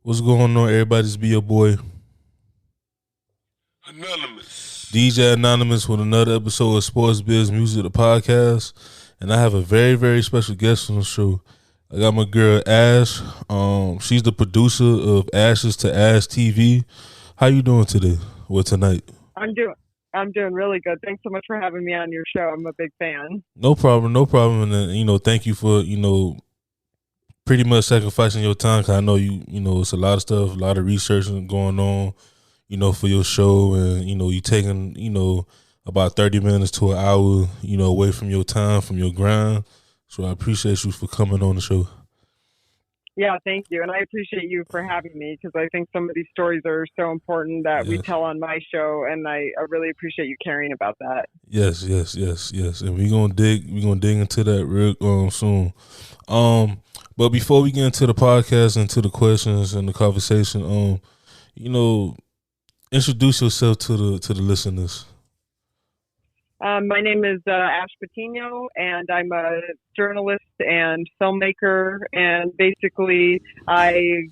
What's going on, everybody? This be your boy Anonymous. DJ Anonymous with another episode of Sports Biz Music, the podcast, and I have a very, very special guest on the show. I got my girl Ash. She's the producer of Ashes to Ash TV. How you doing today? Well, tonight? I'm doing I'm doing really good. Thanks so much for having me on your show. I'm a big fan. No problem, no problem. And thank you for pretty much sacrificing your time. 'Cause I know it's a lot of stuff, a lot of research going on, for your show, and you taking about 30 minutes to an hour, away from your time, from your grind. So I appreciate you for coming on the show. Yeah, thank you. And I appreciate you for having me because I think some of these stories are so important that we Yes, tell on my show. And I really appreciate you caring about that. yes, yes, yes, yes. And we gonna dig into that real soon. But before we get into the podcast and to the questions and the conversation, you know, introduce yourself to the listeners. My name is Ash Patino, and I'm a journalist and filmmaker. And basically, I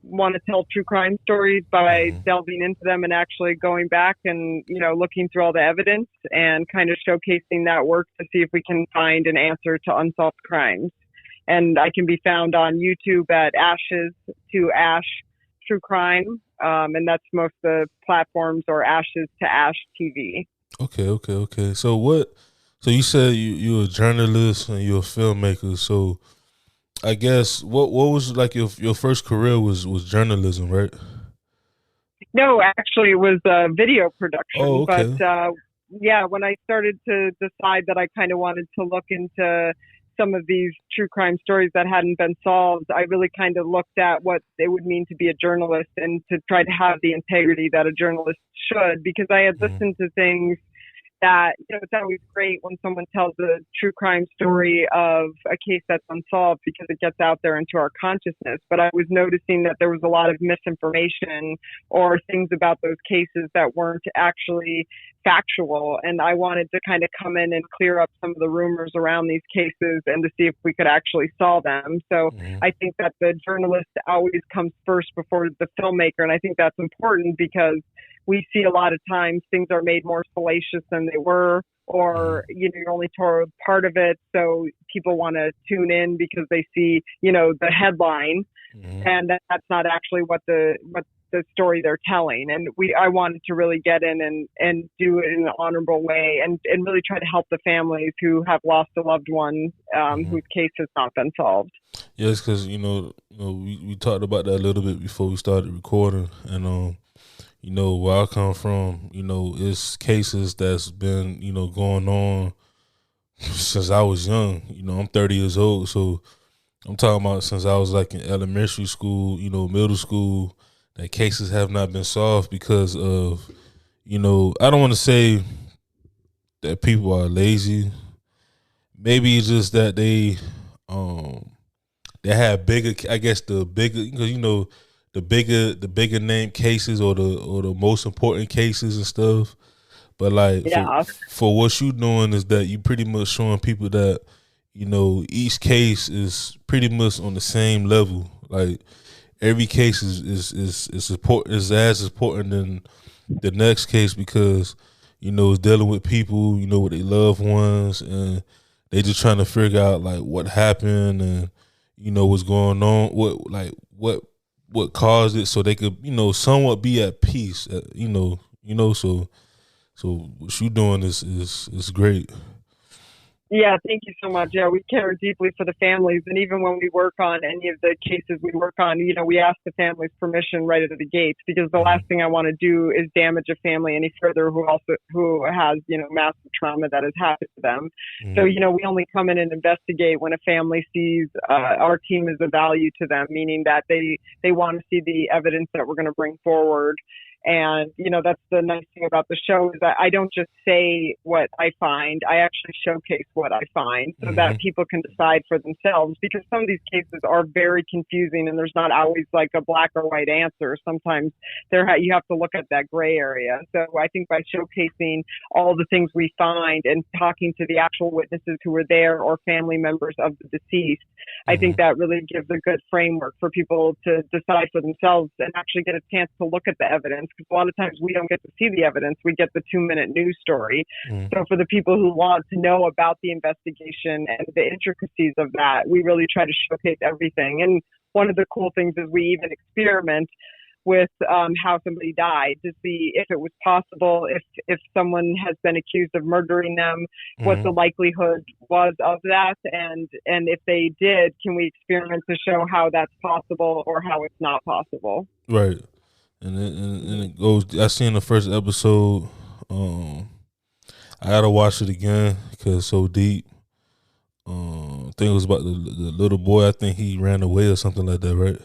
want to tell true crime stories by Hmm. delving into them and actually going back and, looking through all the evidence and kind of showcasing that work to see if we can find an answer to unsolved crimes. And I can be found on YouTube at Ashes to Ash True Crime. And that's most of the platforms, or Ashes to Ash TV. Okay, okay, okay. So what? So you said you're a journalist and you're a filmmaker. So I guess what was like your first career was journalism, right? No, actually, it was video Oh, production. But okay. yeah, when I started to decide that I kind of wanted to look into some of these true crime stories that hadn't been solved, I really kind of looked at what it would mean to be a journalist and to try to have the integrity that a journalist should, because I had Hmm. listened to things that, it's always great when someone tells a true crime story of a case that's unsolved because it gets out there into our consciousness. But I was noticing that there was a lot of misinformation or things about those cases that weren't actually factual. And I wanted to kind of come in and clear up some of the rumors around these cases and to see if we could actually solve them. So Hmm. I think that the journalist always comes first before the filmmaker. And I think that's important because we see a lot of times things are made more salacious than they were, Hmm. or you're only told part of it, so people want to tune in because they see the headline, Hmm. and that's not actually what the story they're telling. And I wanted to really get in and do it in an honorable way, and really try to help the families who have lost a loved one, Hmm. whose case has not been solved. Yes, because we talked about that a little bit before we started recording, and where I come from, it's cases that's been going on since I was young. I'm 30 years old, so I'm talking about since I was like in elementary school, middle school, that cases have not been solved because of, I don't want to say that people are lazy. Maybe it's just that um, they have bigger, I guess the bigger, because the bigger name cases or the most important cases and stuff. But like Yeah. for what you doing is that you pretty much showing people that each case is pretty much on the same level. Like every case is as important than the next case because it's dealing with people, with their loved ones, and they just trying to figure out like what happened and what's going on, what caused it, so they could somewhat be at peace. So what you doing is great. Yeah, thank you so much. Yeah, we care deeply for the families. And even when we work on any of the cases we work on, we ask the family's permission right out of the gates, because the Hmm. last thing I want to do is damage a family any further who has, massive trauma that has happened to them. So, Hmm. we only come in and investigate when a family sees our team is of value to them, meaning that they want to see the evidence that we're going to bring forward. And, that's the nice thing about the show is that I don't just say what I find. I actually showcase what I find so that people can decide for themselves, because some of these cases are very confusing and there's not always like a black or white answer. Sometimes you have to look at that gray area. So I think by showcasing all the things we find and talking to the actual witnesses who were there or family members of the deceased, I think that really gives a good framework for people to decide for themselves and actually get a chance to look at the evidence. Because a lot of times we don't get to see the evidence. We get the 2-minute news story. So for the people who want to know about the investigation and the intricacies of that, we really try to showcase everything. And one of the cool things is we even experiment with how somebody died to see if it was possible, if someone has been accused of murdering them, what the likelihood was of that, and if they did, can we experiment to show how that's possible or how it's not possible. Right. And it goes. I seen the first episode. I gotta watch it again because it's so deep. I think it was about the little boy. I think he ran away or something like that, right?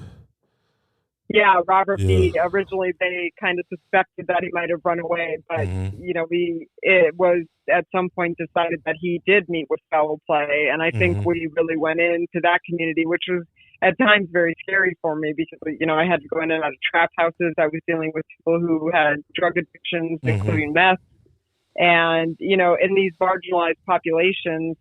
Yeah, Robert B. Originally, they kind of suspected that he might have run away, but it was at some point decided that he did meet with foul play, and I think we really went into that community, which was at times very scary for me because I had to go in and out of trap houses. I was dealing with people who had drug addictions, including meth, and in these marginalized populations,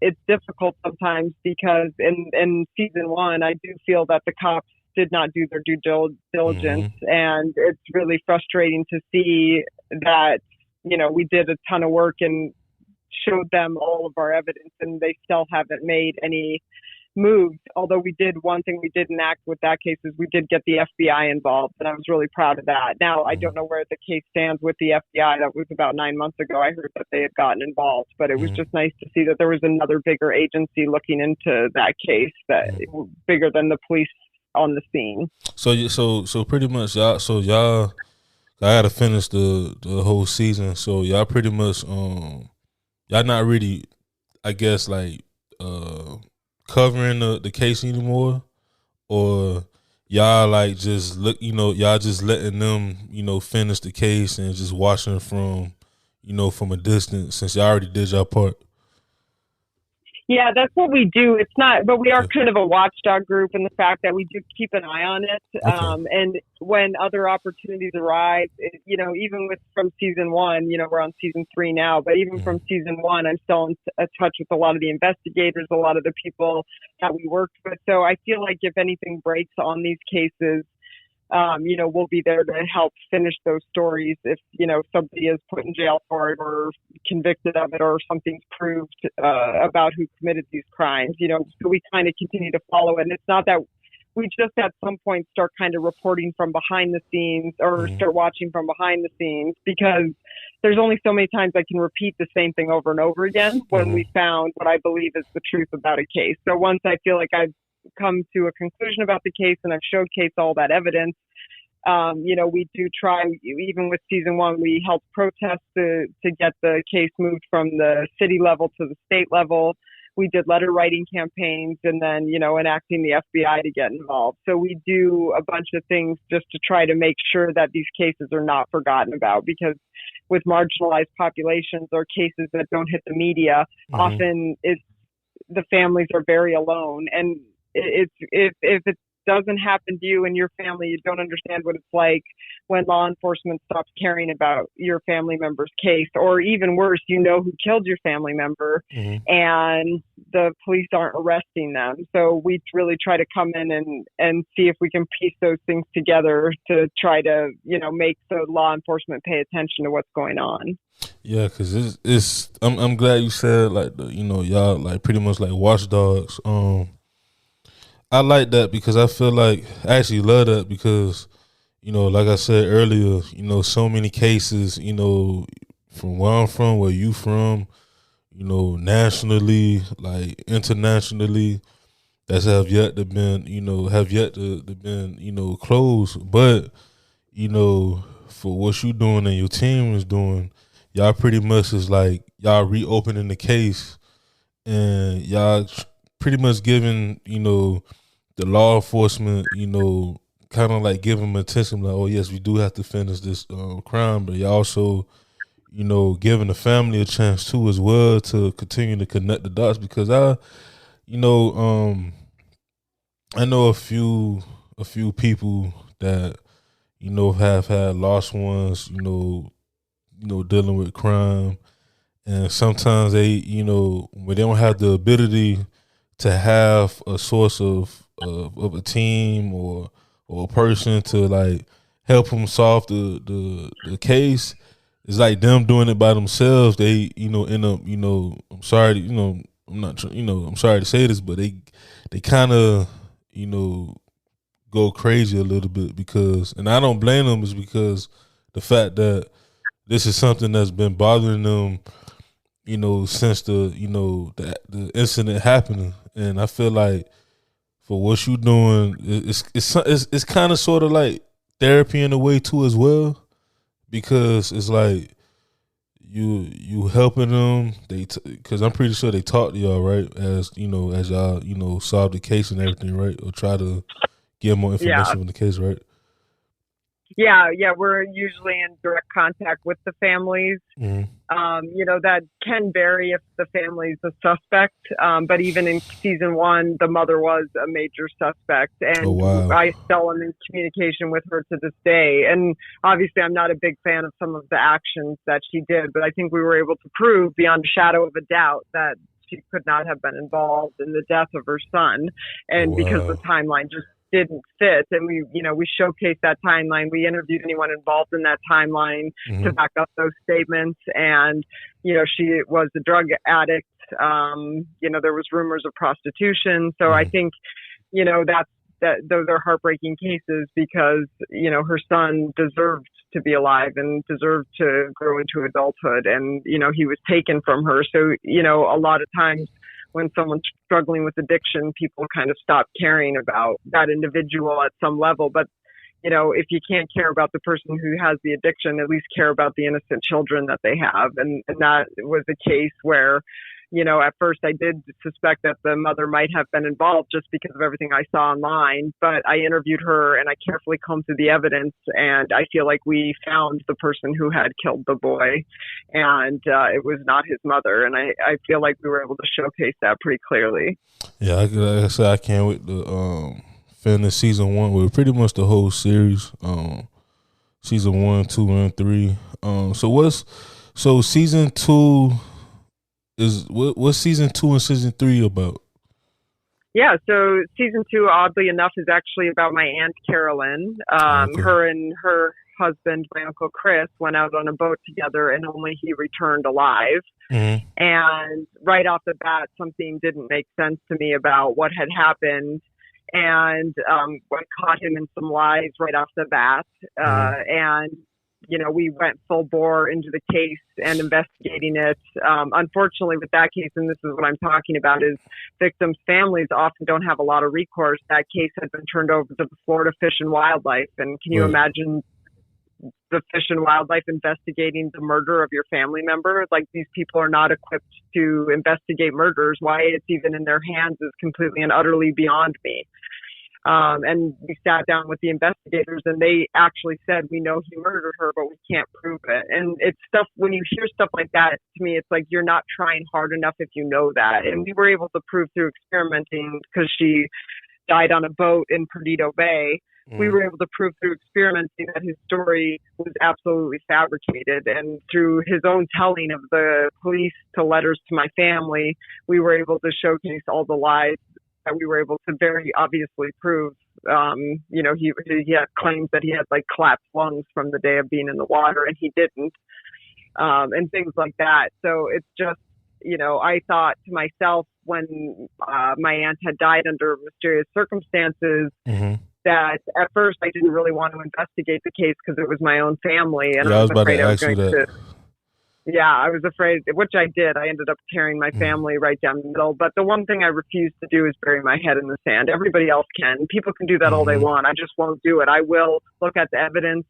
it's difficult sometimes because in season 1, I do feel that the cops did not do their due diligence, and it's really frustrating to see that we did a ton of work and showed them all of our evidence, and they still haven't made any moves. Although one thing we did enact with that case is we did get the FBI involved, and I was really proud of that. Now, I don't know where the case stands with the FBI. That was about 9 months ago. I heard that they had gotten involved, but it was just nice to see that there was another bigger agency looking into that case, that bigger than the police on the scene. So pretty much y'all I gotta finish the whole season. So y'all pretty much y'all not really, I guess, like covering the case anymore, or y'all like just y'all just letting them finish the case and just watching from from a distance since y'all already did y'all part. Yeah, that's what we do. It's not, but we are kind of a watchdog group in the fact that we do keep an eye on it. And when other opportunities arise, even from season 1, we're on season 3 now, but even from season 1, I'm still in touch with a lot of the investigators, a lot of the people that we worked with. So I feel like if anything breaks on these cases, we'll be there to help finish those stories if, somebody is put in jail for it or convicted of it or something's proved about who committed these crimes, so we kind of continue to follow it. And it's not that we just at some point start kind of reporting from behind the scenes or start watching from behind the scenes, because there's only so many times I can repeat the same thing over and over again when we found what I believe is the truth about a case. So once I feel like I've come to a conclusion about the case and I've showcased all that evidence, we do try, even with season 1, we helped protest to get the case moved from the city level to the state level. We did letter writing campaigns and then, enacting the FBI to get involved. So we do a bunch of things just to try to make sure that these cases are not forgotten about, because with marginalized populations or cases that don't hit the media, often the families are very alone. And if it doesn't happen to you and your family, you don't understand what it's like when law enforcement stops caring about your family member's case, or even worse, who killed your family member and the police aren't arresting them. So we really try to come in and see if we can piece those things together to try to, make the law enforcement pay attention to what's going on. Yeah, because I'm glad you said like y'all like pretty much like watchdogs. I like that because I feel like I actually love that because, like I said earlier, so many cases, from where I'm from, where you from, nationally, like internationally, that have yet to been closed. But, for what you doing and your team is doing, y'all pretty much is like y'all reopening the case and y'all pretty much giving, the law enforcement, kind of like give them attention, like, oh yes, we do have to finish this crime, but you also, giving the family a chance too as well to continue to connect the dots, because you know, I know a few people that have had lost ones, dealing with crime, and sometimes they, when they don't have the ability to have a source of a team or a person to like help them solve the case, it's like them doing it by themselves. They end up I'm sorry I'm not I'm sorry to say this, but they kind of go crazy a little bit, because, and I don't blame them, is because the fact that this is something that's been bothering them, since the incident happening. And I feel like for what you doing, it's kind of sort of like therapy in a way too as well, because it's like you helping them. Because I'm pretty sure they talk to y'all, right? As as y'all solve the case and everything, right? Or try to get more information on the case, right? Yeah, we're usually in direct contact with the families. Mm-hmm. That can vary if the family's a suspect. But even in season 1, the mother was a major suspect, and Oh, wow. I still am in communication with her to this day. And obviously, I'm not a big fan of some of the actions that she did, but I think we were able to prove beyond a shadow of a doubt that she could not have been involved in the death of her son. And because the timeline just didn't fit, and we showcased that timeline. We interviewed anyone involved in that timeline to back up those statements, and she was a drug addict. There was rumors of prostitution, so I think those are heartbreaking cases, because her son deserved to be alive and deserved to grow into adulthood, and he was taken from her. So a lot of times when someone's struggling with addiction, people kind of stop caring about that individual at some level. But, if you can't care about the person who has the addiction, at least care about the innocent children that they have. And that was a case where, at first I did suspect that the mother might have been involved just because of everything I saw online. But I interviewed her and I carefully combed through the evidence, and I feel like we found the person who had killed the boy, and it was not his mother. And I feel like we were able to showcase that pretty clearly. Yeah, like I said, I can't wait to finish season 1 with pretty much the whole series. Season 1, 2, and 3. So season 2 is what's season 2 and season 3 about? Yeah, so season 2, oddly enough, is actually about my Aunt Carolyn. Her and her husband, my Uncle Chris, went out on a boat together, and only he returned alive. Mm-hmm. And right off the bat, something didn't make sense to me about what had happened. And I caught him in some lies right off the bat. And we went full bore into the case and investigating it. Unfortunately, with that case, and this is what I'm talking about, is victims' families often don't have a lot of recourse. That case had been turned over to the Florida Fish and Wildlife. And can you imagine the Fish and Wildlife investigating the murder of your family member? Like, these people are not equipped to investigate murders. Why it's even in their hands is completely and utterly beyond me. And we sat down with the investigators, and they actually said, we know he murdered her, but we can't prove it. And it's stuff, when you hear stuff like that, to me, it's like you're not trying hard enough if you know that. And we were able to prove through experimenting, because she died on a boat in Perdido Bay. We were able to prove through experimenting that his story was absolutely fabricated. And through his own telling of the police to letters to my family, we were able to showcase all the lies that we were able to very obviously prove. He had claims that he had like collapsed lungs from the day of being in the water, and he didn't, and things like that. So it's just, I thought to myself, when my aunt had died under mysterious circumstances, that at first I didn't really want to investigate the case because it was my own family, and I was afraid I was going to. Yeah, I was afraid, which I did. I ended up carrying my family right down the middle. But the one thing I refuse to do is bury my head in the sand. Everybody else can. People can do that all they want. I just won't do it. I will look at the evidence.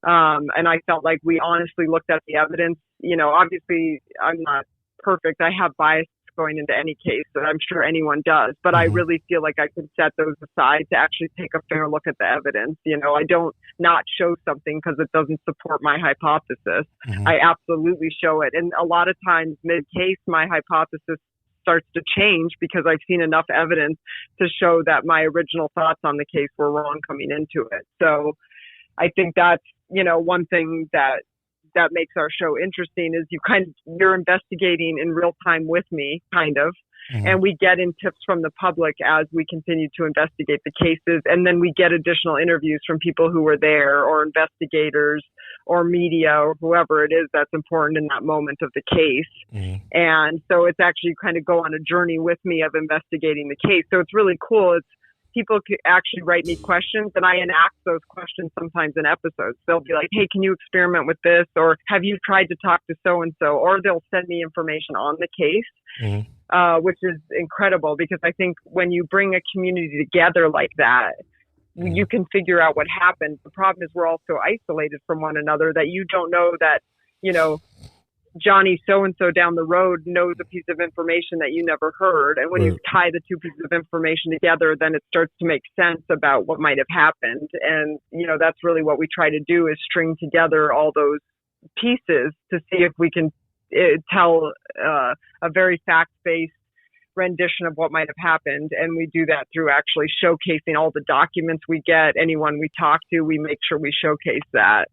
And I felt like we honestly looked at the evidence. Obviously I'm not perfect. I have bias going into any case, that I'm sure anyone does, but I really feel like I can set those aside to actually take a fair look at the evidence. I don't not show something because it doesn't support my hypothesis. I absolutely show it. And a lot of times mid-case, my hypothesis starts to change because I've seen enough evidence to show that my original thoughts on the case were wrong coming into it. So I think that's, one thing that makes our show interesting is you're investigating in real time with me, kind of. And we get in tips from the public as we continue to investigate the cases. And then we get additional interviews from people who were there, or investigators or media or whoever it is that's important in that moment of the case. And so it's actually kind of go on a journey with me of investigating the case. So it's really cool. People actually write me questions, and I enact those questions sometimes in episodes. They'll be like, hey, can you experiment with this? Or have you tried to talk to so-and-so? Or they'll send me information on the case, which is incredible, because I think when you bring a community together like that, you can figure out what happened. The problem is we're all so isolated from one another that you don't know that, Johnny so-and-so down the road knows a piece of information that you never heard. And when you tie the two pieces of information together, then it starts to make sense about what might have happened. And, that's really what we try to do, is string together all those pieces to see if we can tell a very fact-based rendition of what might have happened. And we do that through actually showcasing all the documents we get. Anyone we talk to, we make sure we showcase that.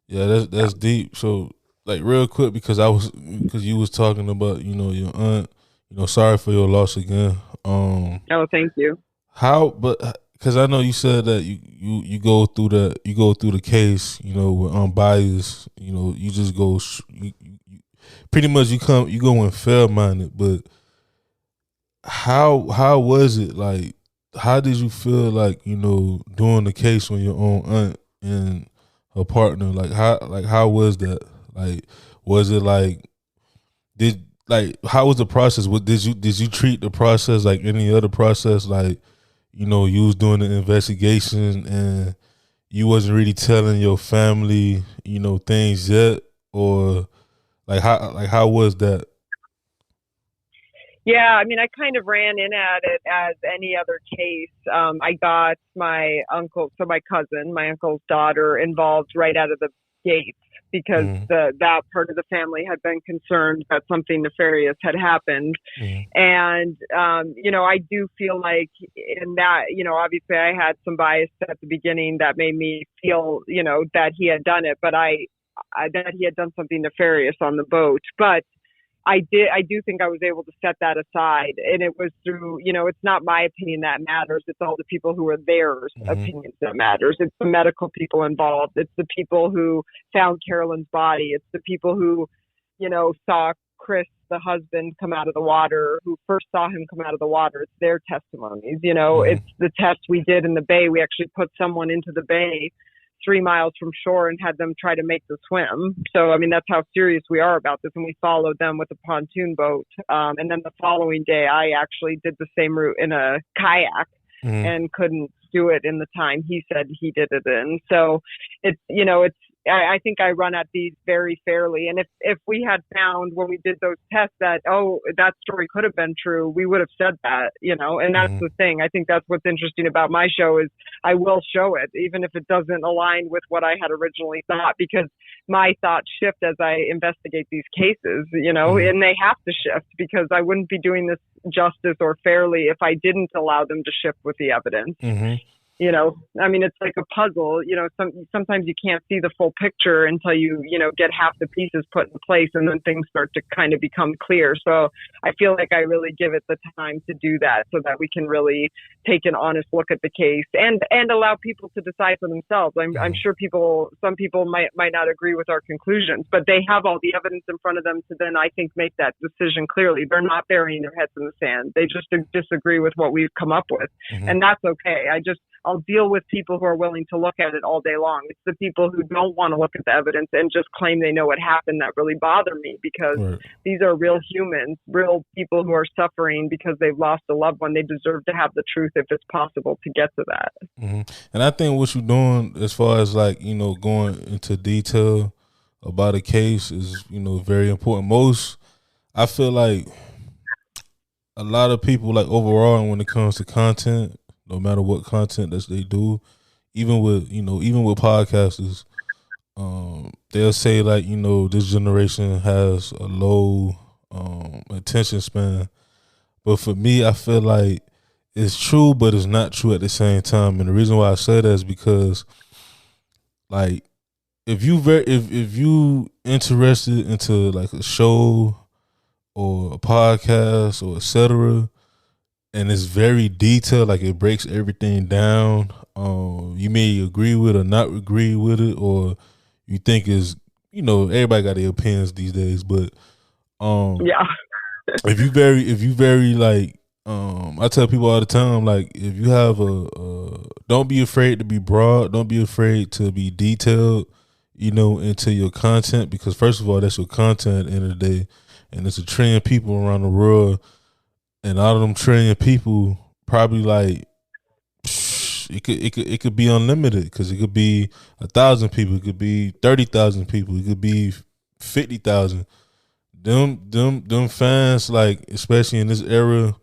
That's deep. So, like, real quick, because you was talking about, your aunt, sorry for your loss again. Oh, thank you. Because I know you said that you go through the case, with unbiased, you just go, pretty much you go in fair-minded. But how was it, like, how did you feel like, doing the case on your own aunt and her partner? How was that? Like, was it like, how was the process? Did you treat the process like any other process? Like, you was doing the investigation and you wasn't really telling your family, things yet, or how was that? Yeah, I mean, I kind of ran in at it as any other case. I got my cousin, my uncle's daughter, involved right out of the gates, because that part of the family had been concerned that something nefarious had happened. And, I do feel like in that, obviously I had some bias at the beginning that made me feel, that he had done it, but that he had done something nefarious on the boat. But I do think I was able to set that aside. And it was through, it's not my opinion that matters. It's all the people who are theirs opinions that matters. It's the medical people involved. It's the people who found Carolyn's body. It's the people who, saw Chris, the husband, come out of the water, who first saw him come out of the water. It's their testimonies. It's the test we did in the bay. We actually put someone into the bay 3 miles from shore and had them try to make the swim. So, I mean, that's how serious we are about this. And we followed them with a pontoon boat. And then the following day, I actually did the same route in a kayak and couldn't do it in the time he said he did it in. So I think I run at these very fairly. And if we had found when we did those tests that, that story could have been true, we would have said that, and that's the thing. I think that's what's interesting about my show is I will show it, even if it doesn't align with what I had originally thought, because my thoughts shift as I investigate these cases, and they have to shift, because I wouldn't be doing this justice or fairly if I didn't allow them to shift with the evidence. I mean, it's like a puzzle. Sometimes you can't see the full picture until you get half the pieces put in place, and then things start to kind of become clear. So I feel like I really give it the time to do that, so that we can really take an honest look at the case and allow people to decide for themselves. I'm sure some people might not agree with our conclusions, but they have all the evidence in front of them to then, I think, make that decision clearly. They're not burying their heads in the sand. They just disagree with what we've come up with, and that's okay. I'll deal with people who are willing to look at it all day long. It's the people who don't want to look at the evidence and just claim they know what happened that really bother me, because these are real humans, real people who are suffering because they've lost a loved one. They deserve to have the truth if it's possible to get to that. And I think what you're doing as far as going into detail about a case is, very important. I feel like a lot of people, like, overall, when it comes to content, no matter what content that they do, even with podcasters, they'll say, like, this generation has a low attention span. But for me, I feel like it's true, but it's not true at the same time. And the reason why I say that is because, like, if you interested into, like, a show or a podcast or etc., and it's very detailed, like, it breaks everything down. You may agree with or not agree with it, or you think is, everybody got their opinions these days, but yeah. if you very like, I tell people all the time, like, if you have don't be afraid to be broad, don't be afraid to be detailed, into your content, because first of all, that's your content at the end of the day, and it's a trillion people around the world, and out of them trillion people, probably, like, it could be unlimited, because it could be 1,000 people, it could be 30,000 people, it could be 50,000. Them fans, like, especially in this era,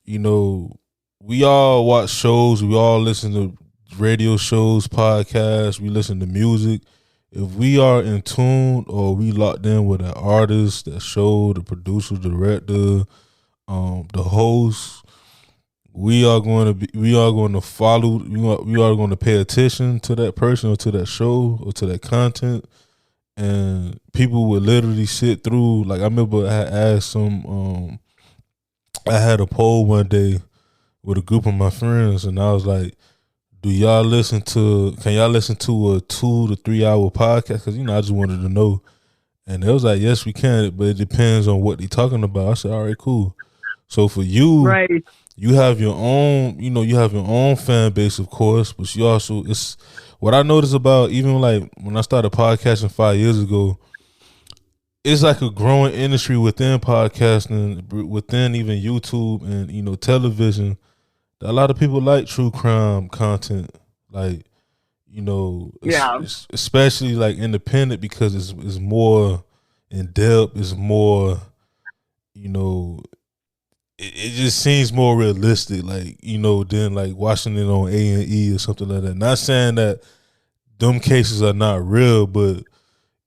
we all watch shows, we all listen to radio shows, podcasts, we listen to music. If we are in tune, or we locked in with an artist, that show, the producer, director, the host, we are going to follow. We are going to pay attention to that person, or to that show, or to that content. And people would literally sit through. Like, I remember I had asked I had a poll one day with a group of my friends, and I was like, can y'all listen to a 2 to 3 hour podcast? Because, I just wanted to know. And they was like, yes, we can, but it depends on what they talking about. I said, all right, cool. So for you, right, you have your own, you have your own fan base, of course, but you also, it's what I noticed about, even like when I started podcasting 5 years ago, it's like a growing industry within podcasting, within even YouTube and, television. A lot of people like true crime content, like, yeah, especially like independent, because it's more in depth, it's more, it just seems more realistic, like, than like watching it on A&E or something like that. Not saying that them cases are not real, but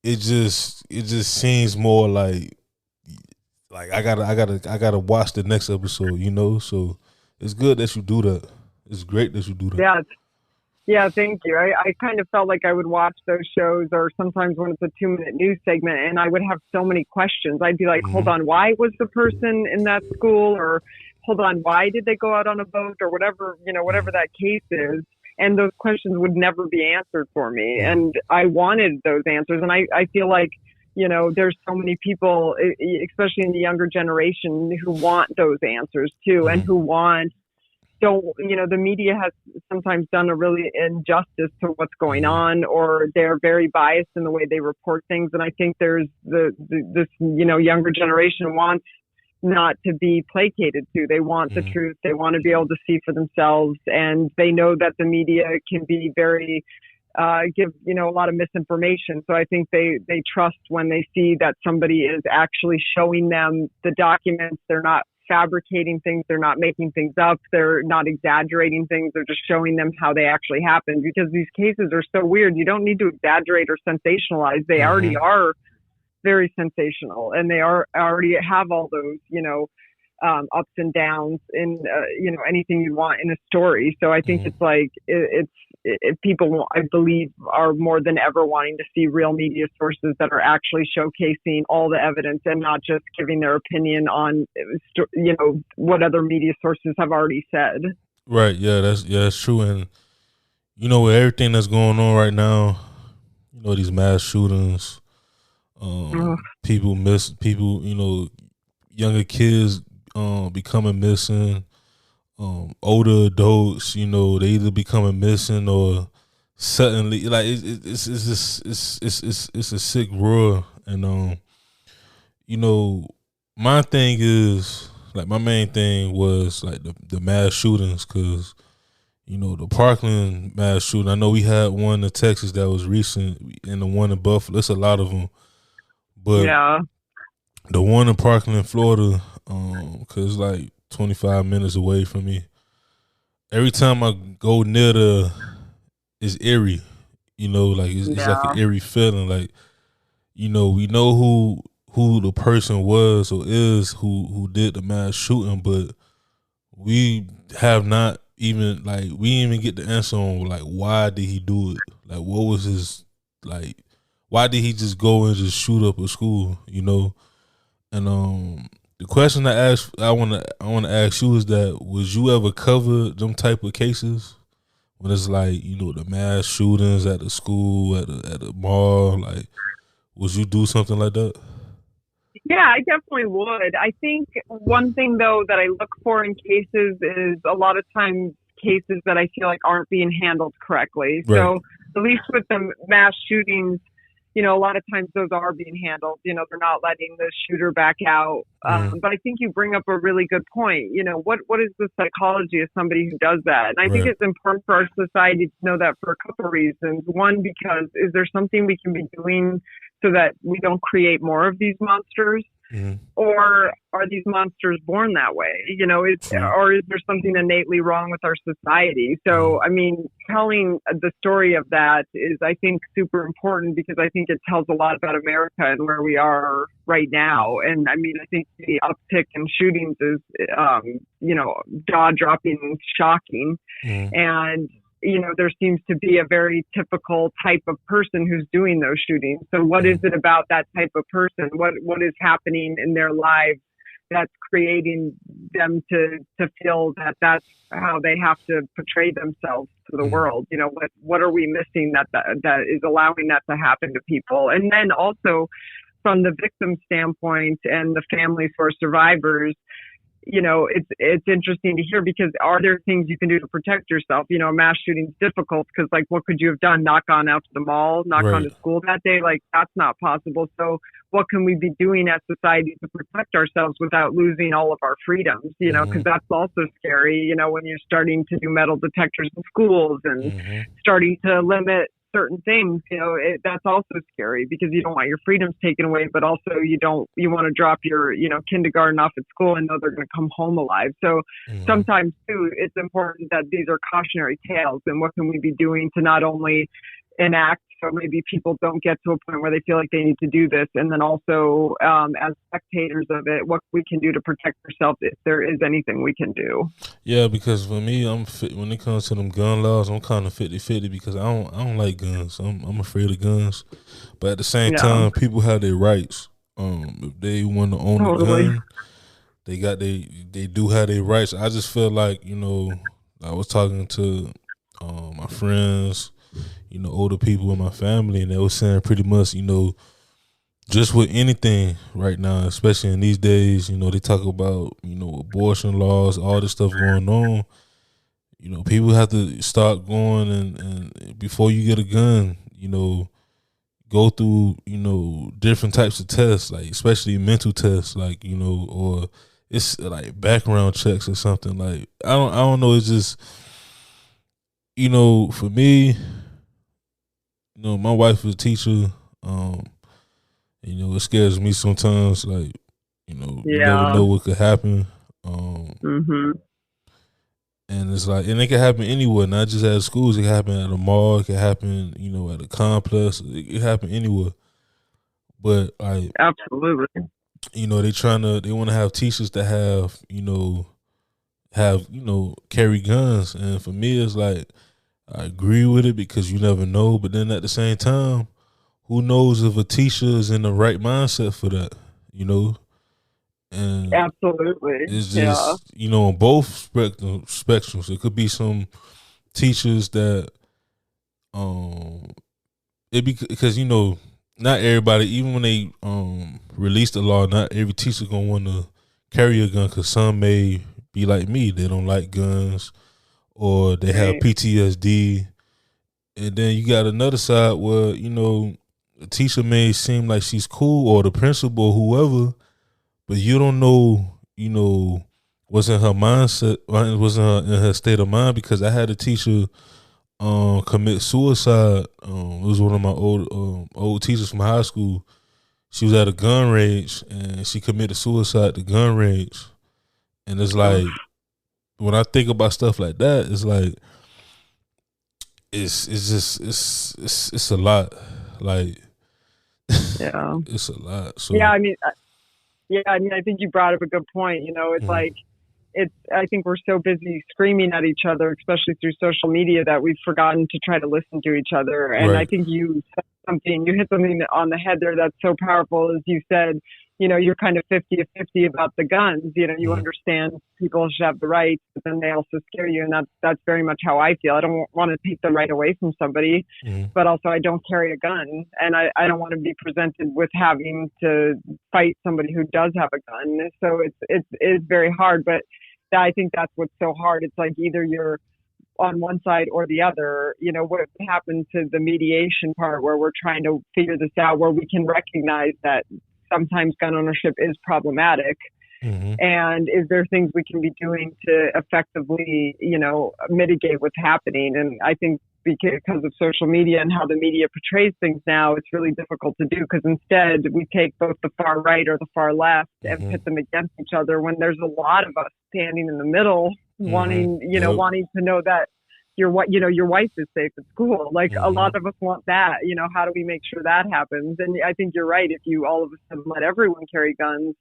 it just seems more like I gotta watch the next episode, So it's good that you do that. It's great that you do that. Yeah. Yeah, thank you. I kind of felt like I would watch those shows, or sometimes when it's a 2-minute news segment, and I would have so many questions. I'd be like, hold on, why was the person in that school? Or hold on, why did they go out on a boat? Or whatever, whatever that case is. And those questions would never be answered for me. And I wanted those answers. And I feel like, there's so many people, especially in the younger generation, who want those answers too, and who the media has sometimes done a really injustice to what's going on, or they're very biased in the way they report things. And I think there's this younger generation wants not to be placated to. They want the truth. They want to be able to see for themselves. And they know that the media can be very, give, a lot of misinformation. So I think they trust when they see that somebody is actually showing them the documents. They're not fabricating things. They're not making things up. They're not exaggerating things. They're just showing them how they actually happened, because these cases are so weird. You don't need to exaggerate or sensationalize. They already are very sensational, and they already have all those, ups and downs in, anything you want in a story. So I think it's like, people, I believe, are more than ever wanting to see real media sources that are actually showcasing all the evidence, and not just giving their opinion on, what other media sources have already said. Right. Yeah, that's true. And, with everything that's going on right now, these mass shootings, people, younger kids becoming missing, older adults, they either becoming missing or suddenly, like, it's a sick world. And my thing is, like, my main thing was like the mass shootings, because the Parkland mass shooting, I know we had one in Texas that was recent, and the one in Buffalo. It's a lot of them, but The one in Parkland, Florida, cause it's like 25 minutes away from me. Every time I go near it's eerie. Like it's like an Yeah. eerie feeling. Like we know who the person was or is who did the mass shooting, but we have not even like we didn't even get the answer on like why did he do it? Like what was his like? Why did he just go and just shoot up a school? And the question I want to ask you is that was you ever cover them type of cases when it's like the mass shootings at the school at the mall? Like, would you do something like that? Yeah, I definitely would. I think one thing though that I look for in cases is a lot of times cases that I feel like aren't being handled correctly. Right. So at least with the mass shootings, a lot of times those are being handled. They're not letting the shooter back out. Mm, But I think you bring up a really good point. What is the psychology of somebody who does that? And I think right. it's important for our society to know that for a couple of reasons. One, because is there something we can be doing so that we don't create more of these monsters? Mm, Or are these monsters born that way? true. Or is there something innately wrong with our society? So, Mm, I mean, telling the story of that is, I think, super important because I think it tells a lot about America and where we are right now. And I mean, I think the uptick in shootings is, jaw dropping and shocking. mm, And there seems to be a very typical type of person who's doing those shootings. So what is mm, it about that type of person? What is happening in their lives that's creating them to feel that that's how they have to portray themselves to the mm, world? What are we missing that is allowing that to happen to people? And then also from the victim standpoint and the families who are survivors, it's interesting to hear because are there things you can do to protect yourself? Mass shooting's difficult because like what could you have done? Knock on out to the mall, knock on right. to school that day? Like that's not possible. So what can we be doing as society to protect ourselves without losing all of our freedoms? Because Mm-hmm. that's also scary. When you're starting to do metal detectors in schools and Mm-hmm. starting to limit certain things, that's also scary because you don't want your freedoms taken away, but also you want to drop your, kindergarten off at school and know they're going to come home alive. So Mm-hmm. sometimes too, it's important that these are cautionary tales and what can we be doing to not only enact so maybe people don't get to a point where they feel like they need to do this, and then also as spectators of it, what we can do to protect ourselves if there is anything we can do. Yeah, because for me, when it comes to them gun laws, I'm kind of 50-50 because I don't like guns. I'm afraid of guns, but at the same Yeah, time, people have their rights. If they want to own a totally. gun, they do have their rights. I just feel like I was talking to my friends, older people in my family, and they were saying pretty much, just with anything right now, especially in these days, they talk about abortion laws, all this stuff going on. People have to start going and before you get a gun, go through different types of tests, like especially mental tests, like or it's like background checks or something. Like I don't know. It's just for me, my wife is a teacher. Um, it scares me sometimes. Like you never Yeah. know what could happen. Um, Mhm. and it's like, and it can happen anywhere, not just at schools. It can happen at a mall. It can happen, at a complex. It can happen anywhere. But like, Absolutely. they want to have teachers that have carry guns, and for me, it's like I agree with it because you never know. But then at the same time, who knows if a teacher is in the right mindset for that? And Absolutely. it's Yeah. just on both spectrums. It could be some teachers that it because not everybody, even when they release the law, not every teacher gonna want to carry a gun because some may be like me, they don't like guns or they have Right. PTSD. And then you got another side where the teacher may seem like she's cool or the principal or whoever, but you don't know what's in her mindset, in her state of mind. Because I had a teacher commit suicide. It was one of my old teachers from high school. she was at a gun range and she committed suicide at the gun range. And it's Ugh. like, when I think about stuff like that, it's like, it's just it's a lot. Like, Yeah. it's a lot. So Yeah. I mean, I think you brought up a good point. You know, it's mhm. like, I think we're so busy screaming at each other, especially through social media, that we've forgotten to try to listen to each other. And I Right. think you hit something on the head there that's so powerful. As you said, you know, you're kind of 50-50 about the guns. You know, you Mhm. understand people should have the rights, but then they also scare you. And that's very much how I feel. I don't want to take the right away from somebody, Mhm. but also I don't carry a gun, and I don't want to be presented with having to fight somebody who does have a gun. So it's very hard, but I think that's what's so hard. It's like either you're on one side or the other. You know, what happened to the mediation part where we're trying to figure this out, where we can recognize that sometimes gun ownership is problematic, Mhm. and is there things we can be doing to effectively, you know, mitigate what's happening? And I think because of social media and how the media portrays things now, it's really difficult to do, because instead we take both the far right or the far left and Mhm. pit them against each other, when there's a lot of us standing in the middle Mhm. wanting, you know, Yep. wanting to know that your wife is safe at school. Like, a Mhm. lot of us want that. You know, how do we make sure that happens? And I think you're right. If you all of a sudden let everyone carry guns,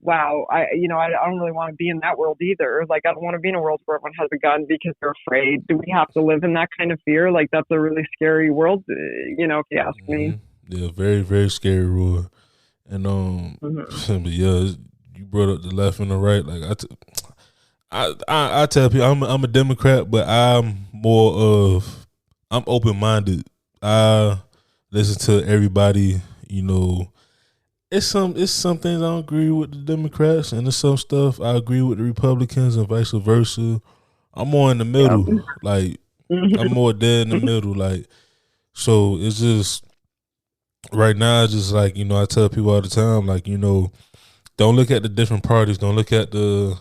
wow, I don't really want to be in that world either. Like, I don't want to be in a world where everyone has a gun because they're afraid. Do we have to live in that kind of fear? Like, that's a really scary world, you know, if you ask me. Mhm. Yeah, very, very scary rule. And Mm-hmm. but yeah, you brought up the left and the right. Like, I tell people I'm a Democrat, but I'm open minded. I listen to everybody. You know, it's some things I don't agree with the Democrats, and there's some stuff I agree with the Republicans, and vice versa. I'm more in the Yep. middle. Like, I'm Mm-hmm. more dead in the middle. Like, so it's just right now. It's just like, I tell people all the time. Like, don't look at the different parties. Don't look at the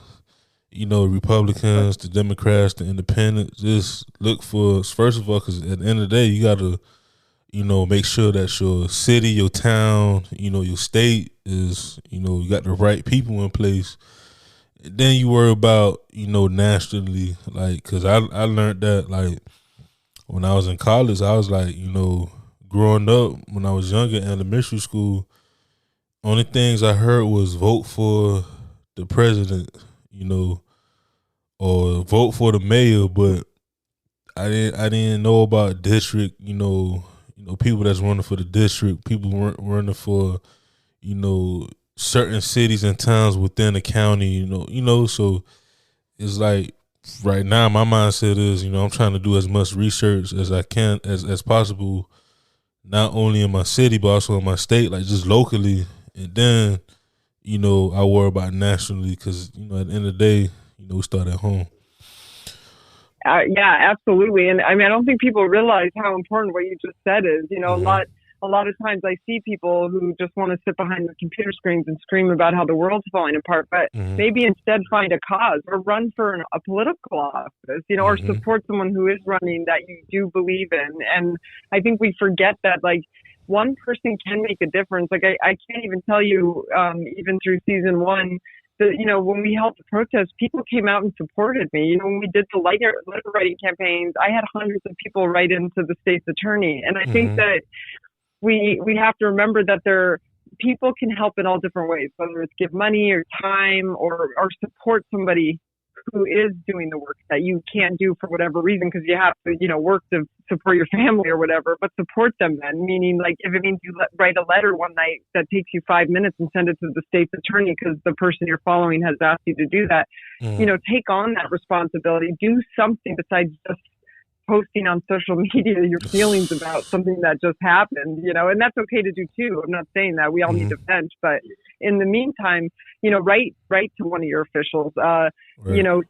Republicans, the Democrats, the Independents. Just look for, first of all, because at the end of the day, you gotta make sure that your city, your town, your state is, you got the right people in place. Then you worry about, nationally, like, because I learned that, like, when I was in college, I was like, growing up when I was younger in elementary school, only things I heard was vote for the president, you know, or vote for the mayor, but I didn't know about district, people that's running for the district, people weren't running for, you know, certain cities and towns within the county, so it's like right now my mindset is, I'm trying to do as much research as I can as possible, not only in my city but also in my state, like just locally, and then, I worry about nationally because, at the end of the day, we start at home. Yeah, absolutely. And I mean, I don't think people realize how important what you just said is. You know, Hmm. a lot of times I see people who just want to sit behind their computer screens and scream about how the world's falling apart, but Hmm. maybe instead find a cause or run for a political office, you know, or Hmm. support someone who is running that you do believe in. And I think we forget that, like, one person can make a difference. Like, I can't even tell you, even through season one, you know, when we held the protest, people came out and supported me. You know, when we did the letter writing campaigns, I had hundreds of people write into the state's attorney. And I think Hmm. that we have to remember that people can help in all different ways, whether it's give money or time or support somebody who is doing the work that you can't do for whatever reason, because you have to, you know, work to support your family or whatever, but support them then, meaning, like, if it means you write a letter one night that takes you 5 minutes and send it to the state's attorney because the person you're following has asked you to do that, you Hmm. know, take on that responsibility, do something besides just posting on social media your feelings about something that just happened, you know, and that's okay to do too. I'm not saying that we all need Hmm. to vent, but in the meantime, you know, write to one of your officials, you Right. know,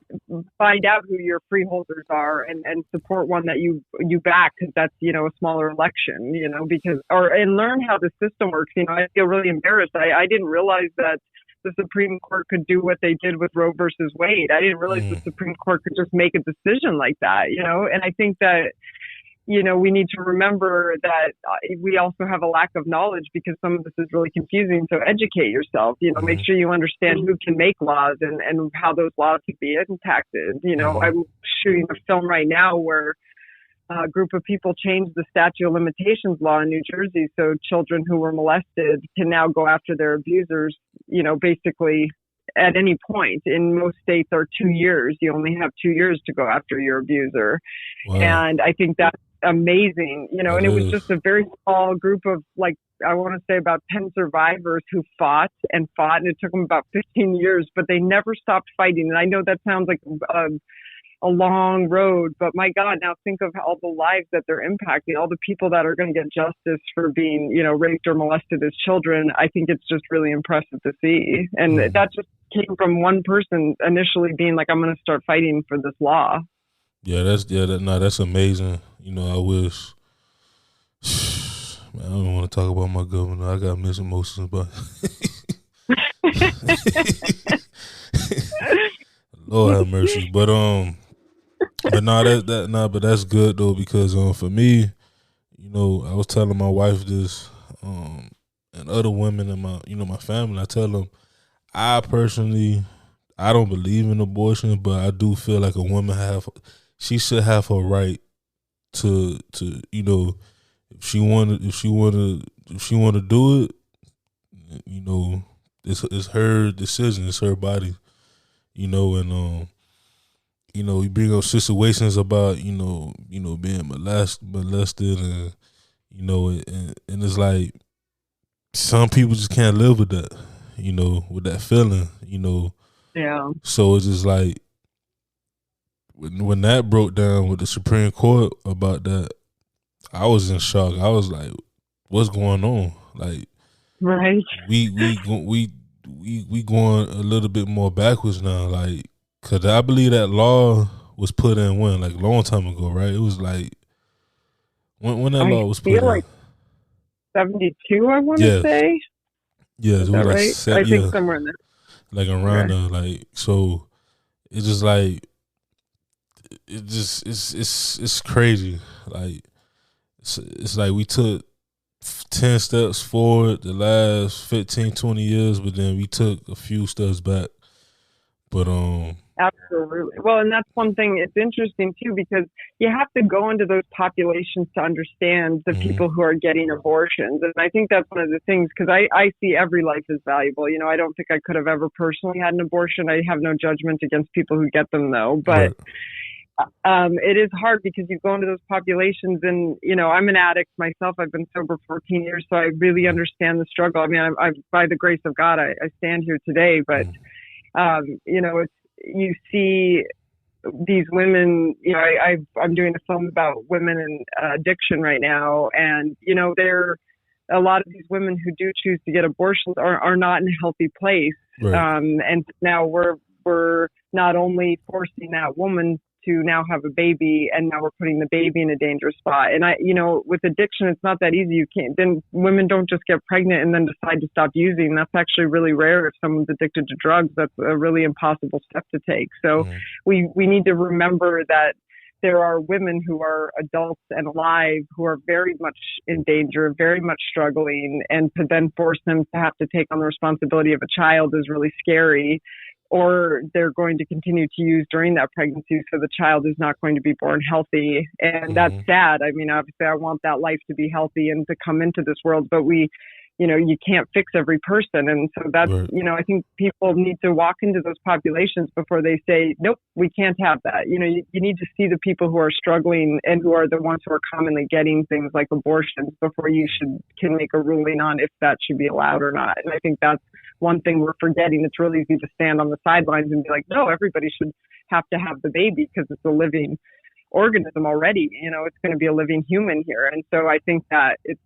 find out who your freeholders are and support one that you back, because that's, you know, a smaller election, you know, and learn how the system works. You know, I feel really embarrassed. I didn't realize that the Supreme Court could do what they did with Roe versus Wade. I didn't realize the Hmm. Supreme Court could just make a decision like that, you know? And I think that we need to remember that we also have a lack of knowledge because some of this is really confusing. So educate yourself, make Mm-hmm. sure you understand who can make laws and how those laws can be impacted. Mm-hmm. I'm shooting a film right now where a group of people changed the statute of limitations law in New Jersey. So children who were molested can now go after their abusers, basically at any point. In most states are 2 years. You only have 2 years to go after your abuser. Wow. And I think that's amazing, That and it was is. just a very small group of, like, I want to say about 10 survivors who fought and fought, and it took them about 15 years, but they never stopped fighting. And I know that sounds like a long road, but my God, now think of all the lives that they're impacting, all the people that are going to get justice for being, raped or molested as children. I think it's just really impressive to see. And Mm. that just came from one person initially being like, I'm going to start fighting for this law. Yeah, that's amazing. I wish. Man, I don't want to talk about my governor. I got mixed emotions, but Lord have mercy. But but that's good though, because for me, I was telling my wife this, and other women in my family. I tell them, I personally, I don't believe in abortion, but I do feel like a woman she should have her right to if she want to do it, it's her decision, it's her body, and you bring up situations about being molested, and and it's like some people just can't live with that, with that feeling, Yeah. So it's just like when that broke down with the Supreme Court about that, I was in shock. I was like, "What's going on?" Like, right, we going a little bit more backwards now. Like, cause I believe that law was put in like a long time ago, right? It was like when that I law was put feel in. like 72, I want to Yes, say. yes, Is it that was like right? I think yeah, somewhere in there. like around Okay. there, like so. It's just like it's crazy. Like it's like we took 10 steps forward the last 15, 20 years, but then we took a few steps back. But Absolutely. Well, and that's one thing. It's interesting too because you have to go into those populations to understand the mm-hmm. people who are getting abortions, and I think that's one of the things because I see every life as valuable. I don't think I could have ever personally had an abortion. I have no judgment against people who get them though, but. Right. It is hard because you go into those populations and, I'm an addict myself. I've been sober 14 years, so I really understand the struggle. I mean, I by the grace of God, I stand here today, but, you see these women, I'm doing a film about women and addiction right now. And, a lot of these women who do choose to get abortions are not in a healthy place. Right. And now we're not only forcing that woman to now have a baby, and now we're putting the baby in a dangerous spot. And with addiction, it's not that easy. Then women don't just get pregnant and then decide to stop using. That's actually really rare. If someone's addicted to drugs, that's a really impossible step to take. So Mm-hmm. we need to remember that there are women who are adults and alive who are very much in danger, very much struggling, and to then force them to have to take on the responsibility of a child is really scary. Or they're going to continue to use during that pregnancy, so the child is not going to be born healthy. And that's sad. I mean, obviously, I want that life to be healthy and to come into this world, but you can't fix every person. And so that's, Right. I think people need to walk into those populations before they say, nope, we can't have that. You need to see the people who are struggling and who are the ones who are commonly getting things like abortions before you can make a ruling on if that should be allowed or not. And I think that's one thing we're forgetting. It's really easy to stand on the sidelines and be like, no, everybody should have to have the baby because it's a living organism already. It's going to be a living human here. And so I think that it's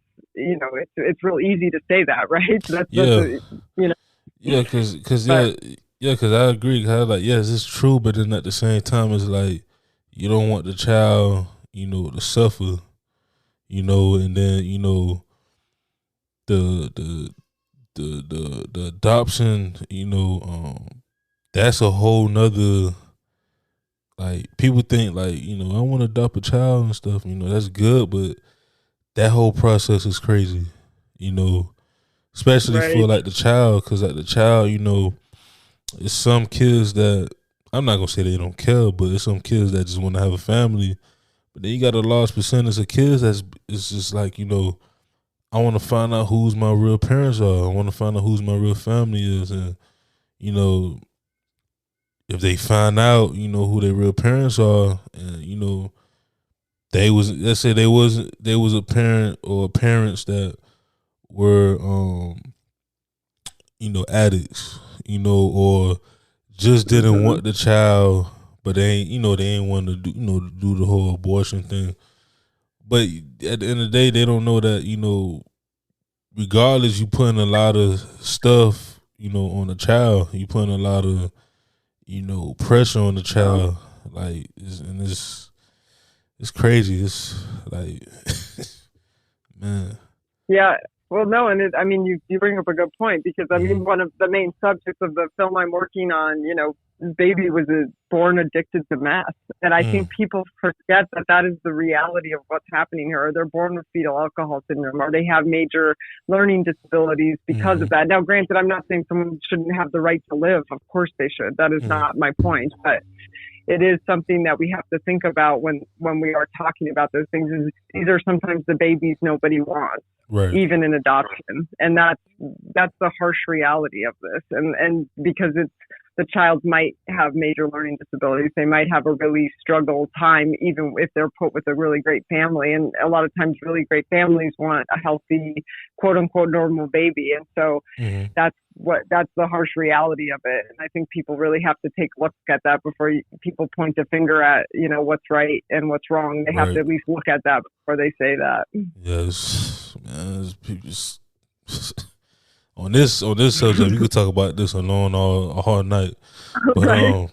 real easy to say that, right? Yeah, cause I agree. Cause like, yes, it's true, but then at the same time, it's like you don't want the child, to suffer, and then the adoption, that's a whole nother like people think like, I want to adopt a child and stuff. That's good, but that whole process is crazy. Especially for Right. like the child, because like the child, it's some kids that I'm not gonna say they don't care, but it's some kids that just want to have a family. But then you got a large percentage of kids that's it's just like I want to find out who's my real parents are. I want to find out who's my real family is, and you know if they find out, who their real parents are, and they was let's say they was a parent or parents that were addicts, or just didn't Mm-hmm. want the child, but they ain't want to do the whole abortion thing. But at the end of the day, they don't know that regardless, you putting a lot of stuff on the child. You putting a lot of pressure on the Yeah. child, like it's crazy. It's like man, Yeah. Well, no, and I mean, you bring up a good point because I mm-hmm, mean, one of the main subjects of the film I'm working on, baby was born addicted to meth, and I think people forget that that is the reality of what's happening here. Or they're born with fetal alcohol syndrome, or they have major learning disabilities because mm-hmm, of that. Now, granted, I'm not saying someone shouldn't have the right to live. Of course, they should. That is mm-hmm, not my point, but it is something that we have to think about when we are talking about those things. Is these are sometimes the babies nobody wants, right, even in adoption, and that's the harsh reality of this. And because it's the child might have major learning disabilities, they might have a really struggle time, even if they're put with a really great family. And a lot of times, really great families want a healthy, quote unquote, normal baby, and so mm-hmm, that's the harsh reality of it. And I think people really have to take a look at that before people point a finger at what's right and what's wrong. They have to right. at least look at that before they say that. Yes, man. People just on this subject, we could talk about this alone all night. But Right.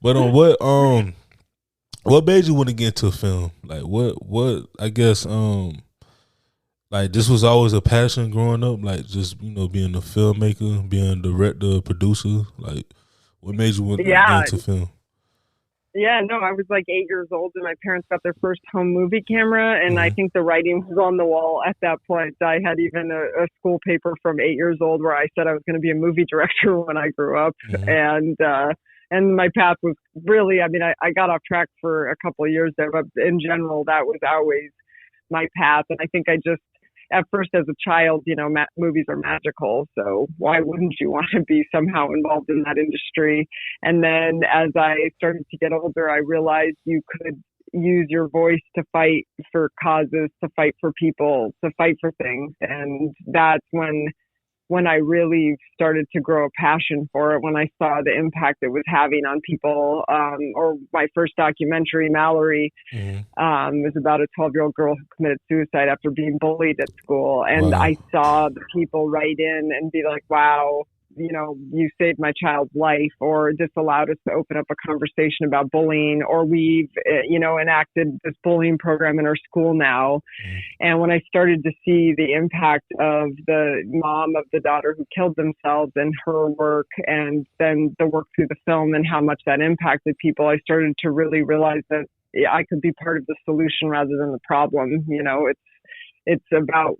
but what made you want to get into film? Like what I guess like this was always a passion growing up, like just being a filmmaker, being a director, producer. Like what made you want to get Yeah. into film? Yeah, no, I was like 8 years old and my parents got their first home movie camera. And I Mm-hmm. think the writing was on the wall at that point. I had even a school paper from 8 years old where I said I was going to be a movie director when I grew up. Mm-hmm. And my path was really, I mean, I got off track for a couple of years there, but in general, that was always my path. And I think I just, at first as a child, movies are magical. So why wouldn't you want to be somehow involved in that industry? And then as I started to get older, I realized you could use your voice to fight for causes, to fight for people, to fight for things. And that's when I really started to grow a passion for it, when I saw the impact it was having on people. Or my first documentary, Mallory, Mm-hmm. was about a 12-year-old girl who committed suicide after being bullied at school. And Wow. I saw the people write in and be like, wow, you saved my child's life, or this allowed us to open up a conversation about bullying, or we've, enacted this bullying program in our school now. Mm-hmm. And when I started to see the impact of the mom of the daughter who killed themselves and her work, and then the work through the film and how much that impacted people, I started to really realize that I could be part of the solution rather than the problem. It's about,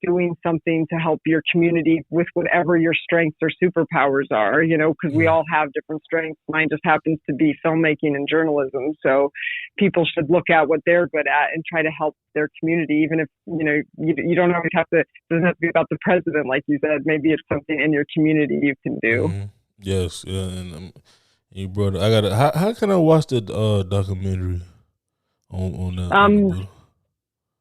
doing something to help your community with whatever your strengths or superpowers are, because we all have different strengths. Mine just happens to be filmmaking and journalism. So people should look at what they're good at and try to help their community, even if, you don't always have to, it doesn't have to be about the president, like you said. Maybe it's something in your community you can do. Mm-hmm. Yes, yeah, and you brought. I got. How can I watch the documentary on that?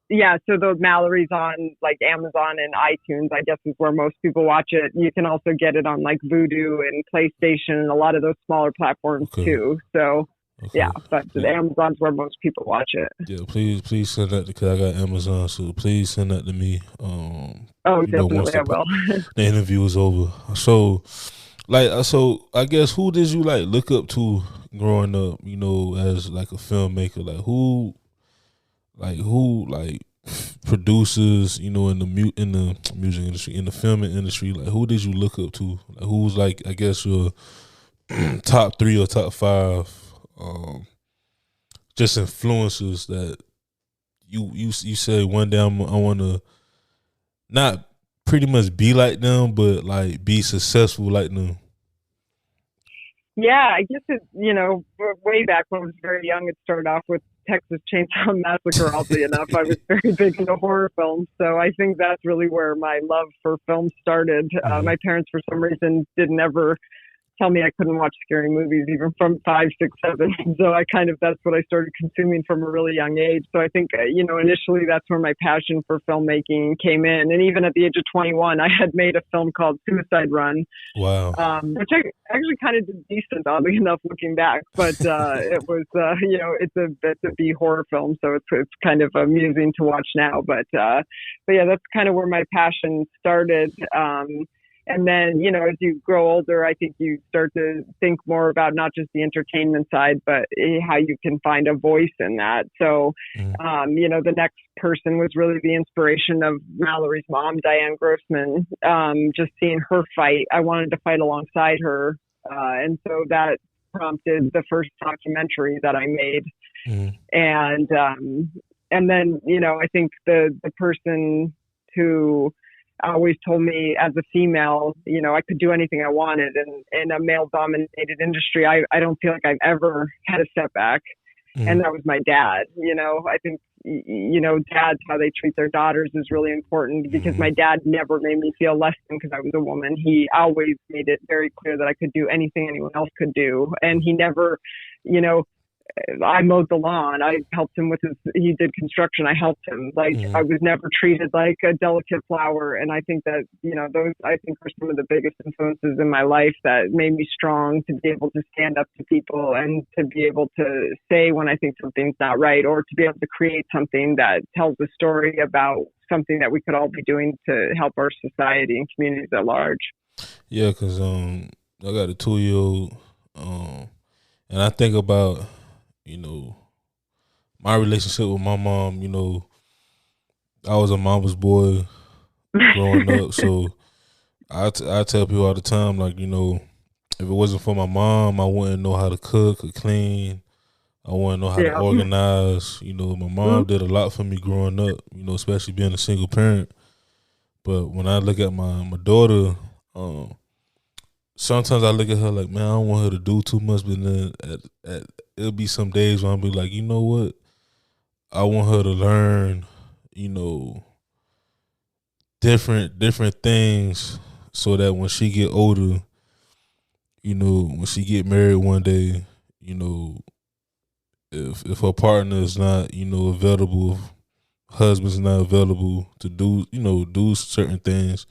Yeah, so the Mallory's on like Amazon and iTunes, I guess, is where most people watch it. You can also get it on like Vudu and PlayStation and a lot of those smaller platforms Okay. too. So Okay. yeah, but Amazon's where most people watch it. Yeah, please send that because I got Amazon, so please send that to me. Oh, Once definitely, I will. the interview is over. So, I guess who did you like look up to growing up? As like a filmmaker, who producers, in the music industry, in the filming industry, like who did you look up to? Like who's like I guess your top 3 or top 5 um, just influences that you say one day I want to not pretty much be like them, but like be successful like them. Yeah, I guess way back when I was very young, it started off with Texas Chainsaw Massacre. Oddly enough, I was very big into horror films, so I think that's really where my love for film started. My parents, for some reason, didn't ever tell me I couldn't watch scary movies, even from 5, 6, 7. So that's what I started consuming from a really young age. So I think, initially that's where my passion for filmmaking came in. And even at the age of 21, I had made a film called Suicide Run. Wow. Which I actually kind of did decent, oddly enough, looking back. But it was, it's a B horror film, so it's kind of amusing to watch now. But yeah, that's kind of where my passion started. And then, as you grow older, I think you start to think more about not just the entertainment side, but how you can find a voice in that. So, the next person was really the inspiration of Mallory's mom, Diane Grossman. Just seeing her fight, I wanted to fight alongside her. And so that prompted the first documentary that I made. And then, I think the person who always told me as a female, I could do anything I wanted. And in a male dominated industry, I don't feel like I've ever had a setback. And that was my dad. I think, dads, how they treat their daughters is really important, because my dad never made me feel less than because I was a woman. He always made it very clear that I could do anything anyone else could do. And he never, I mowed the lawn. I helped him he did construction. I helped him. I was never treated like a delicate flower. And I think that, those, I think, are some of the biggest influences in my life that made me strong to be able to stand up to people and to be able to say when I think something's not right, or to be able to create something that tells a story about something that we could all be doing to help our society and communities at large. Yeah, because I got a 2-year-old, and I think about, my relationship with my mom. I was a mama's boy growing up, so I tell people all the time, like, if it wasn't for my mom, I wouldn't know how to cook or clean. I wouldn't know how to organize. My mom did a lot for me growing up, especially being a single parent. But when I look at my daughter, sometimes I look at her like, man, I don't want her to do too much, but then it'll be some days where I'll be like, you know what? I want her to learn, different things, so that when she get older, when she get married one day, if her partner is not, available, husband's not available to do, do certain things,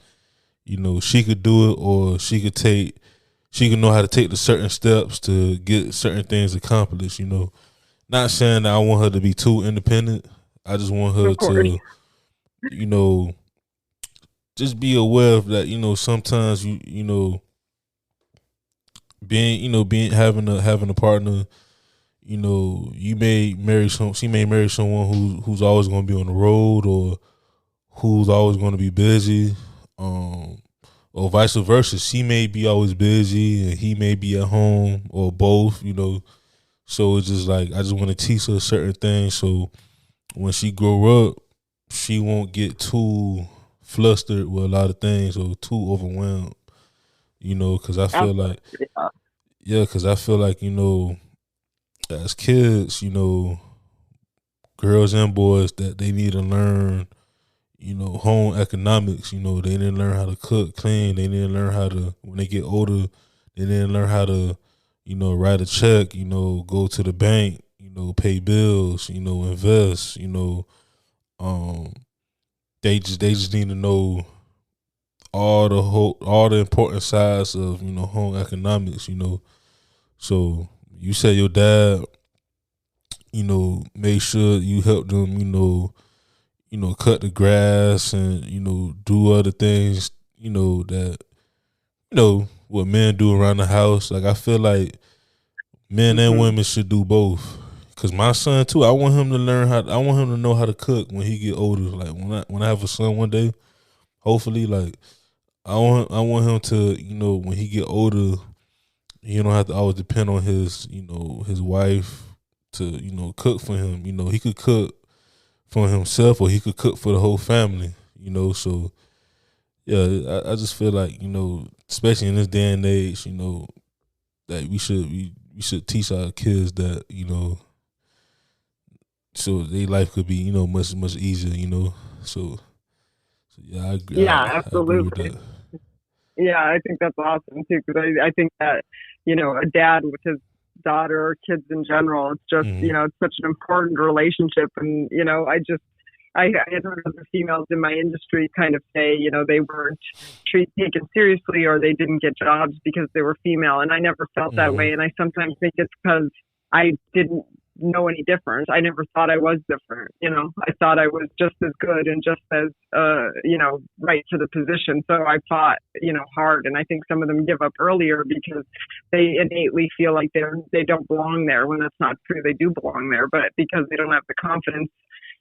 she could do it, or she could know how to take the certain steps to get certain things accomplished. Not saying that I want her to be too independent. I just want her to, just be aware of that. Sometimes being having a partner. You may marry she may marry someone who's always going to be on the road, or who's always going to be busy, or vice versa. She may be always busy and he may be at home, or both. So it's just like, I just want to teach her certain things, so when she grow up, she won't get too flustered with a lot of things, or too overwhelmed. Because I feel like, as kids, girls and boys, that they need to learn, home economics. They need to learn how to cook, clean. They need to learn how to, when they get older, they need to learn how to, write a check, go to the bank, pay bills, invest, they just need to know all the important sides of, home economics, So you say your dad, make sure you help them, cut the grass and, do other things, that, what men do around the house. Like, I feel like men and women should do both. Cause my son too, I want him to know how to cook when he get older. Like, when I have a son one day, hopefully, like, I want him to, when he get older, he don't have to always depend on his, his wife to, cook for him. He could cook for himself or he could cook for the whole family. So yeah, I just feel like, especially in this day and age, that we should teach our kids that, so their life could be, much easier, So yeah, I agree. Yeah, I agree with absolutely. that. Yeah, I think that's awesome too, because I think that, a dad with his daughter or kids in general, it's just, Hmm. it's such an important relationship. And, I had heard other females in my industry kind of say, they weren't taken seriously or they didn't get jobs because they were female. And I never felt that Hmm. way. And I sometimes think it's because I didn't know any difference. I never thought I was different. I thought I was just as good and just as, right for the position. So I fought, hard. And I think some of them give up earlier because they innately feel like they don't belong there when that's not true. They do belong there, but because they don't have the confidence,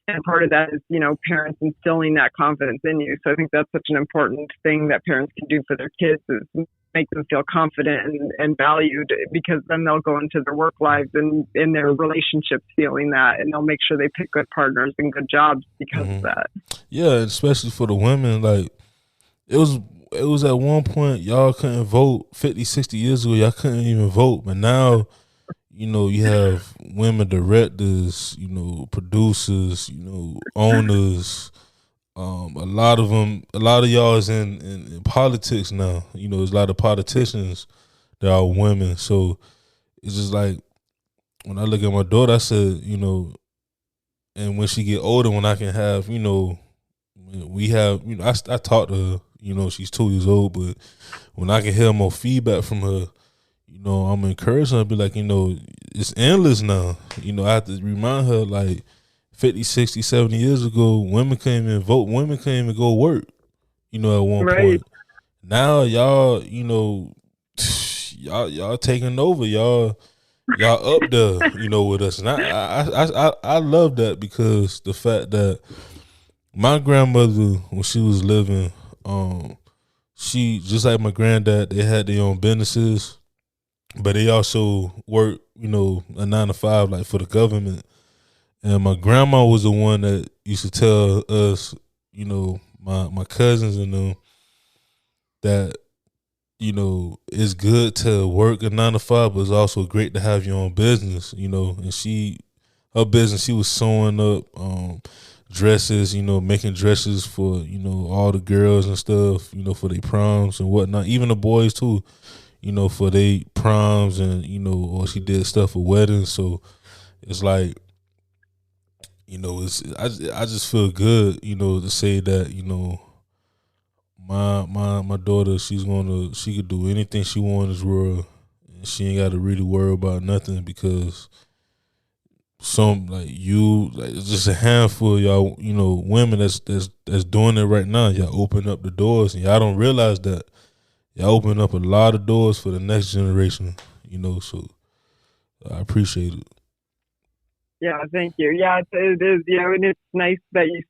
and part of that is, parents instilling that confidence in you. So I think that's such an important thing that parents can do for their kids is make them feel confident and valued, because then they'll go into their work lives and in their relationships feeling that, and they'll make sure they pick good partners and good jobs because of Hmm. that. Yeah, and especially for the women, like it was it was at one point y'all couldn't vote 50, 60 years ago, y'all couldn't even vote. But now, you have women directors, producers, owners. A lot of y'all is in politics now. There's a lot of politicians that are women. So it's just like when I look at my daughter, I said, and when she get older, when I can have, we have, I talk to her, she's 2 years old, but when I can hear more feedback from her, I'm encouraging her to be like, it's endless now. I have to remind her like 50, 60, 70 years ago, women couldn't even vote, women couldn't even go work, at one Right. point. Now y'all, y'all taking over, y'all up there, with us. And I love that because the fact that my grandmother, when she was living, she just like my granddad, they had their own businesses, but they also worked, a 9 to 5 like for the government. And my grandma was the one that used to tell us, my cousins and them that, it's good to work a 9 to 5, but it's also great to have your own business, And her business, she was sewing up dresses, making dresses for, all the girls and stuff, for their proms and whatnot, even the boys too, for their proms and, or she did stuff for weddings. So it's like, I just feel good, to say that, my daughter, she could do anything she wants in this world, and she ain't got to really worry about nothing because some like you, like it's just a handful of y'all, women that's doing it right now. Y'all open up the doors, and y'all don't realize that y'all open up a lot of doors for the next generation. So I appreciate it. Yeah, thank you. Yeah, it is, and it's nice that you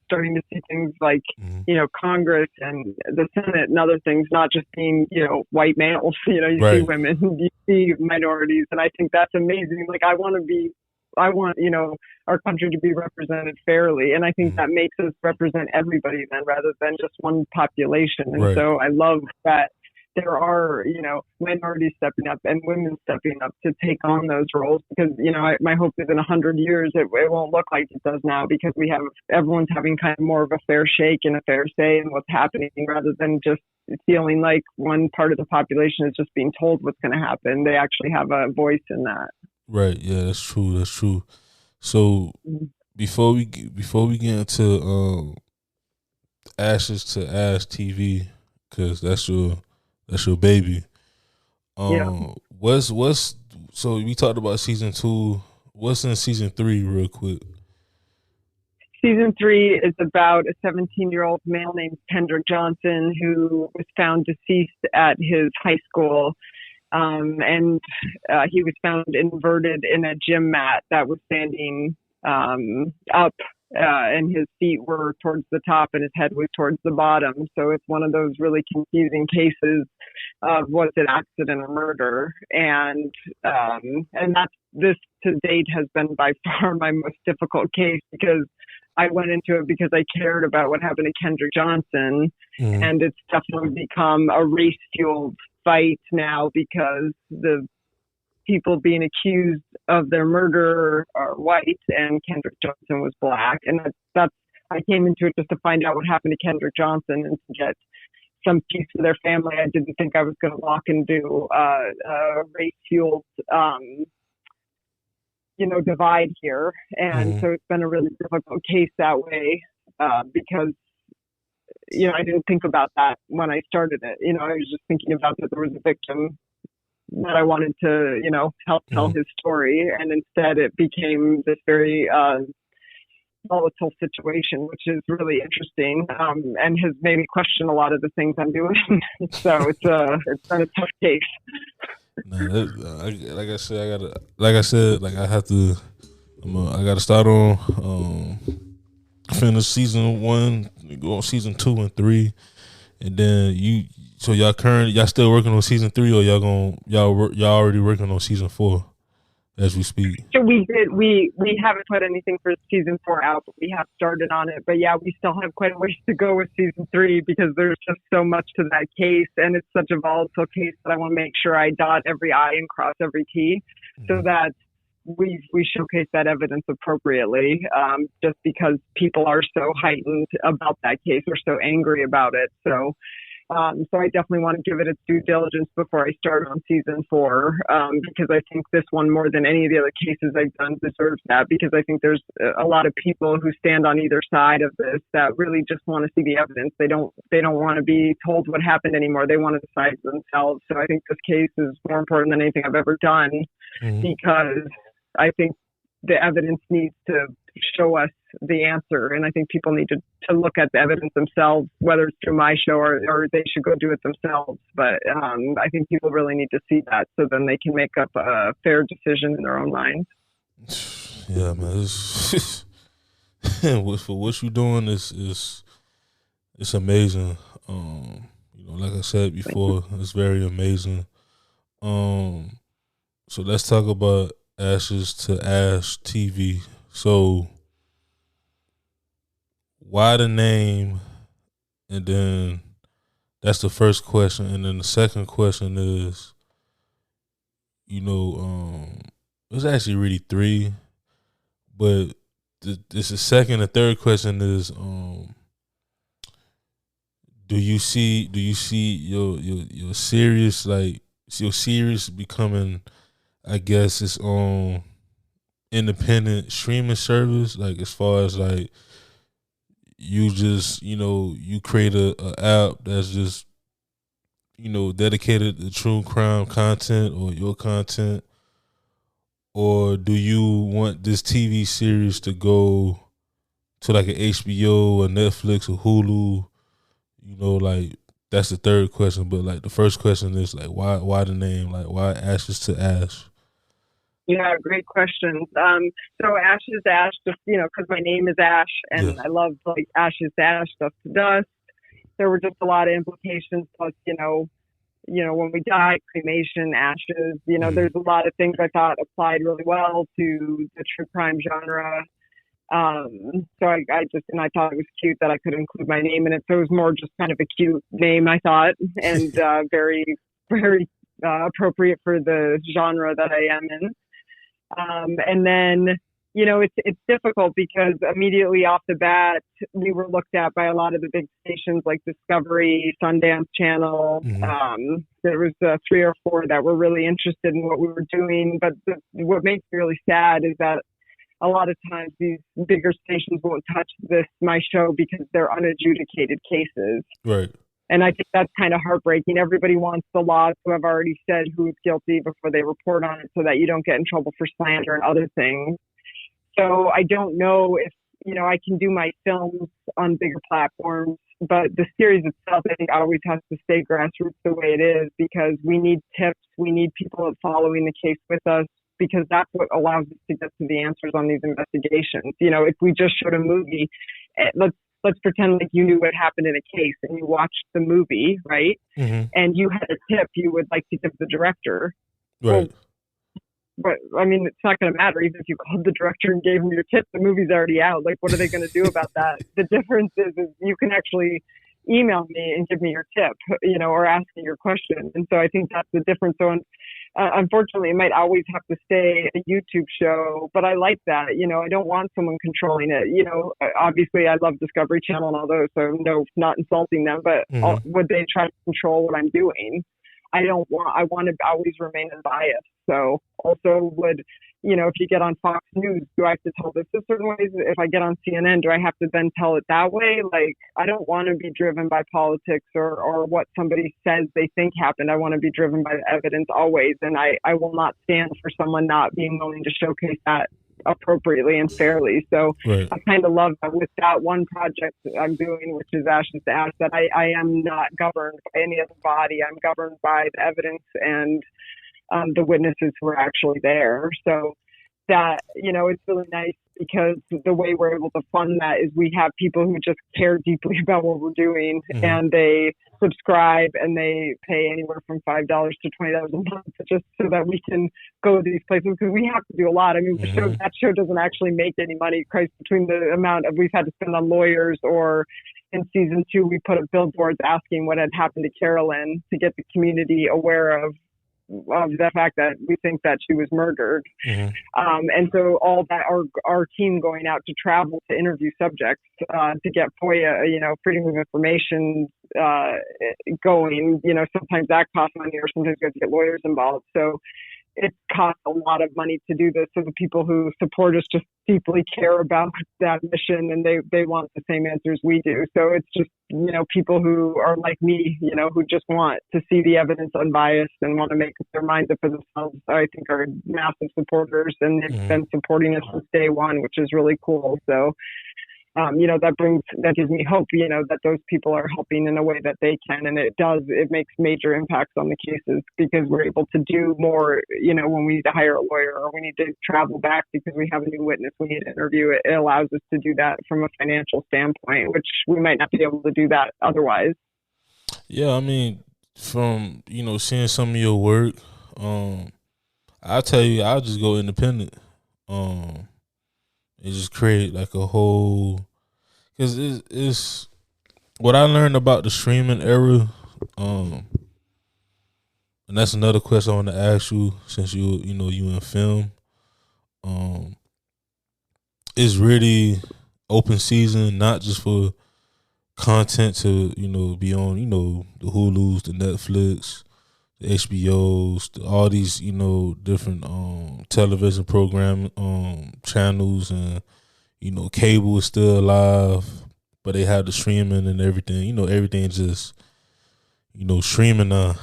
starting to see things like, Hmm. Congress and the Senate and other things, not just being, white males. You see Right. women, you see minorities, and I think that's amazing. Like, I want, our country to be represented fairly, and I think Hmm. that makes us represent everybody then, rather than just one population. And Right. so I love that there are, minorities stepping up and women stepping up to take on those roles, because, my hope is in 100 years, it won't look like it does now, because everyone's having kind of more of a fair shake and a fair say in what's happening, rather than just feeling like one part of the population is just being told what's going to happen. They actually have a voice in that. Right. Yeah, that's true. That's true. So before we get into Ashes to Ash TV, because that's your baby. Yeah. What's so we talked about season 2. What's in season 3, real quick? Season 3 is about a 17-year-old male named Kendrick Johnson, who was found deceased at his high school. And he was found inverted in a gym mat that was standing up, and his feet were towards the top and his head was towards the bottom. So it's one of those really confusing cases was it accident or murder, and this to date has been by far my most difficult case, because I went into it because I cared about what happened to Kendrick Johnson, and it's definitely become a race-fueled fight now, because the people being accused of their murder are white and Kendrick Johnson was black. And that's I came into it just to find out what happened to Kendrick Johnson and to get some peace for their family. I didn't think I was going to walk into a race-fueled, divide here. And so it's been a really difficult case that way, because, I didn't think about that when I started it. I was just thinking about that there was a victim that I wanted to, help tell his story. And instead it became this very volatile situation, which is really interesting, and has made me question a lot of the things I'm doing. So it's been a tough case. Like I said, I gotta start on finish season 1, go on season 2 and 3, and then y'all still working on season 3, or y'all already working on season 4 as we speak? So we haven't put anything for season 4 out, but we have started on it. But yeah, we still have quite a ways to go with season 3, because there's just so much to that case, and it's such a volatile case that I want to make sure I dot every I and cross every T, so that we showcase that evidence appropriately, just because people are so heightened about that case, or so angry about it. So I definitely want to give it its due diligence before I start on season 4, because I think this one, more than any of the other cases I've done, deserves that, because I think there's a lot of people who stand on either side of this that really just want to see the evidence. They don't want to be told what happened anymore. They want to decide for themselves. So I think this case is more important than anything I've ever done, because I think the evidence needs to show us the answer, and I think people need to look at the evidence themselves, whether it's through my show or they should go do it themselves. But I think people really need to see that, so then they can make up a fair decision in their own minds. Yeah, man. For what you're doing is amazing. Like I said before, it's very amazing. So let's talk about Ashes to Ash TV. So why the name? And then that's the first question. And then the second question is, it's actually really 3, but this is second. The third question is, do you see your series, like your series becoming, I guess, its own independent streaming service, like as far as like you just you create a app that's just dedicated to true crime content or your content, or do you want this TV series to go to like an HBO or Netflix or Hulu? Like that's the third question, but like the first question is like why the name, like why Ashes to Ash? Yeah, great questions. So Ashes to Ash, just, because my name is Ash, and yes. I love like ashes to ash, dust to dust. There were just a lot of implications. Plus, when we die, cremation, ashes. There's a lot of things I thought applied really well to the true crime genre. So I thought it was cute that I could include my name in it. So it was more just kind of a cute name, I thought, and very, very appropriate for the genre that I am in. And then, it's difficult because immediately off the bat, we were looked at by a lot of the big stations like Discovery, Sundance Channel. There was 3 or 4 that were really interested in what we were doing. But what makes me really sad is that a lot of times these bigger stations won't touch my show because they're unadjudicated cases. Right. And I think that's kind of heartbreaking. Everybody wants the law to have already said who's guilty before they report on it, so that you don't get in trouble for slander and other things. So I don't know if, I can do my films on bigger platforms, but the series itself, I think, always has to stay grassroots the way it is, because we need tips. We need people following the case with us, because that's what allows us to get to the answers on these investigations. If we just showed a movie, let's pretend like you knew what happened in a case and you watched the movie, right? Mm-hmm. And you had a tip you would like to give the director. Right. Well, but I mean, it's not going to matter even if you called the director and gave him your tip. The movie's already out. Like, what are they going to do about that? The difference is you can actually email me and give me your tip, or ask me your question. And so I think that's the difference. So unfortunately, it might always have to stay a YouTube show, but I like that. I don't want someone controlling it. Obviously, I love Discovery Channel and all those, so no, not insulting them, but would they try to control what I'm doing? I want to always remain unbiased. So also if you get on Fox News, do I have to tell this a certain ways? If I get on CNN, do I have to then tell it that way? Like, I don't want to be driven by politics or what somebody says they think happened. I want to be driven by the evidence always. And I will not stand for someone not being willing to showcase that appropriately and fairly. So right. I kind of love that with that one project I'm doing, which is Ashes to Ash, that I am not governed by any other body. I'm governed by the evidence and the witnesses who are actually there. So that, it's really nice because the way we're able to fund that is we have people who just care deeply about what we're doing and they subscribe and they pay anywhere from $5 to $20 a month just so that we can go to these places because we have to do a lot. I mean, that show doesn't actually make any money. Christ, between the amount of we've had to spend on lawyers or in season 2, we put up billboards asking what had happened to Carolyn to get the community aware of the fact that we think that she was murdered. And so all that, our team going out to travel to interview subjects, to get FOIA, freedom of information going, sometimes that costs money or sometimes you have to get lawyers involved. So it costs a lot of money to do this. So the people who support us just deeply care about that mission and they want the same answers we do. So it's just, people who are like me, who just want to see the evidence unbiased and want to make up their minds up for themselves, I think are massive supporters and they've been supporting us since day one, which is really cool. So that gives me hope, that those people are helping in a way that they can. And it makes major impacts on the cases because we're able to do more, when we need to hire a lawyer or we need to travel back because we have a new witness we need to interview. It allows us to do that from a financial standpoint, which we might not be able to do that otherwise. Yeah. I mean, from, seeing some of your work, I'll tell you, I'll just go independent. And just create like a whole, because it's what I learned about the streaming era, and that's another question I want to ask you since you in film. It's really open season, not just for content to be on the Hulus, the Netflix, the HBOs, all these different television program channels, and cable is still alive, but they have the streaming and everything. Everything just streaming now.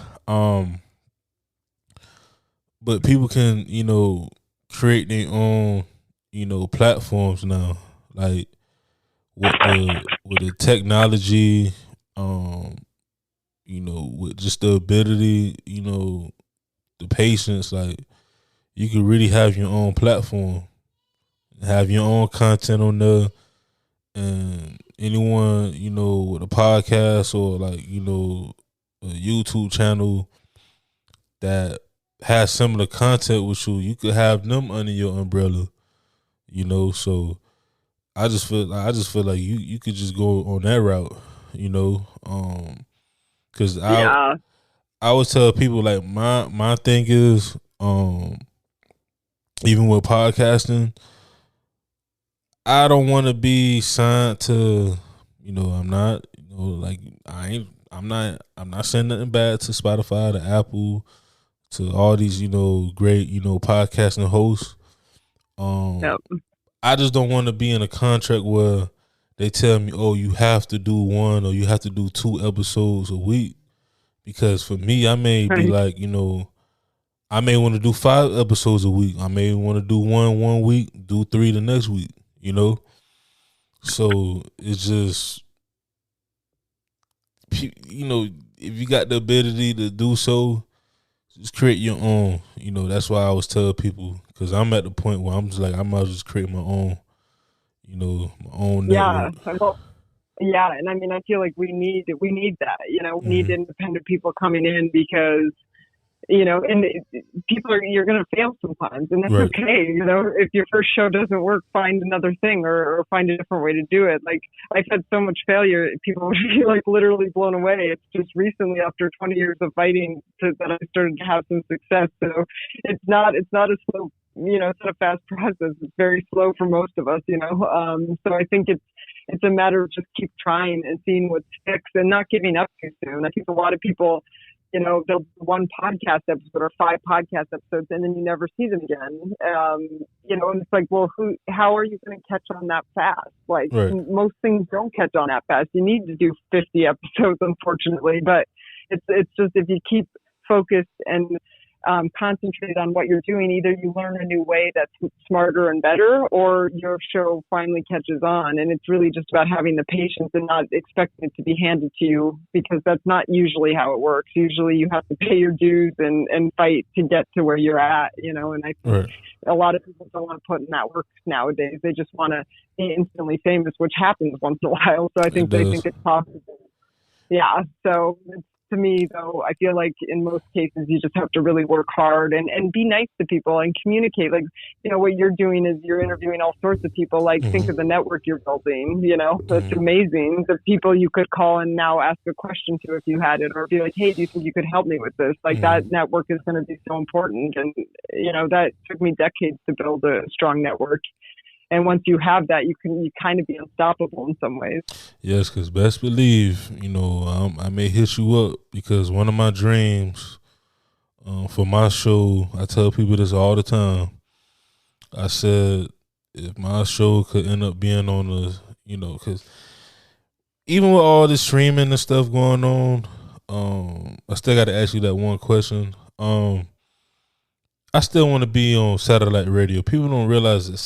But people can create their own platforms now, like with the technology, with just the ability, the patience, like you could really have your own platform, have your own content on there, and anyone, with a podcast or like, a YouTube channel that has similar content with you, you could have them under your umbrella, so I just feel like you could just go on that route, because I always tell people like my thing is, even with podcasting, I don't want to be signed to, I'm not, like I'm not saying nothing bad to Spotify, to Apple, to all these, great, podcasting hosts. I just don't want to be in a contract where they tell me, oh, you have to do 1 or you have to do 2 episodes a week. Because for me, I may be like, I may want to do 5 episodes a week. I may want to do one week, do 3 the next week, So it's just, if you got the ability to do so, just create your own. That's why I always tell people, because I'm at the point where I'm just like, I might just create my own, my own network. Yeah. Yeah, and I mean, I feel like we need that. We need independent people coming in because and people you're going to fail sometimes, and that's Right. okay. If your first show doesn't work, find another thing or find a different way to do it. Like, I've had so much failure, people would be like literally blown away. It's just recently, after 20 years of fighting, that I started to have some success. So it's not a slow, it's not a fast process. It's very slow for most of us, so I think it's a matter of just keep trying and seeing what sticks and not giving up too soon. I think a lot of people, they'll do one podcast episode or 5 podcast episodes, and then you never see them again. And it's like, well, how are you going to catch on that fast? Like, Right. most things don't catch on that fast. You need to do 50 episodes, unfortunately, but it's just, if you keep focused and concentrate on what you're doing, either you learn a new way that's smarter and better, or your show finally catches on. And it's really just about having the patience and not expecting it to be handed to you, because that's not usually how it works. Usually you have to pay your dues and fight to get to where you're at, and I think a lot of people don't want to put in that work nowadays. They just want to be instantly famous, which happens once in a while. So I think they think it's possible. Yeah. So to me, though, I feel like in most cases you just have to really work hard and be nice to people and communicate. Like, what you're doing is you're interviewing all sorts of people. Like, think of the network you're building, that's amazing. The people you could call and now ask a question to if you had it, or be like, hey, do you think you could help me with this? Like, that network is going to be so important. And, that took me decades to build a strong network. And once you have that, you kind of be unstoppable in some ways. Yes, because best believe, I may hit you up, because one of my dreams for my show, I tell people this all the time. I said, if my show could end up being on the, because even with all this streaming and stuff going on, I still got to ask you that one question. I still want to be on satellite radio. People don't realize that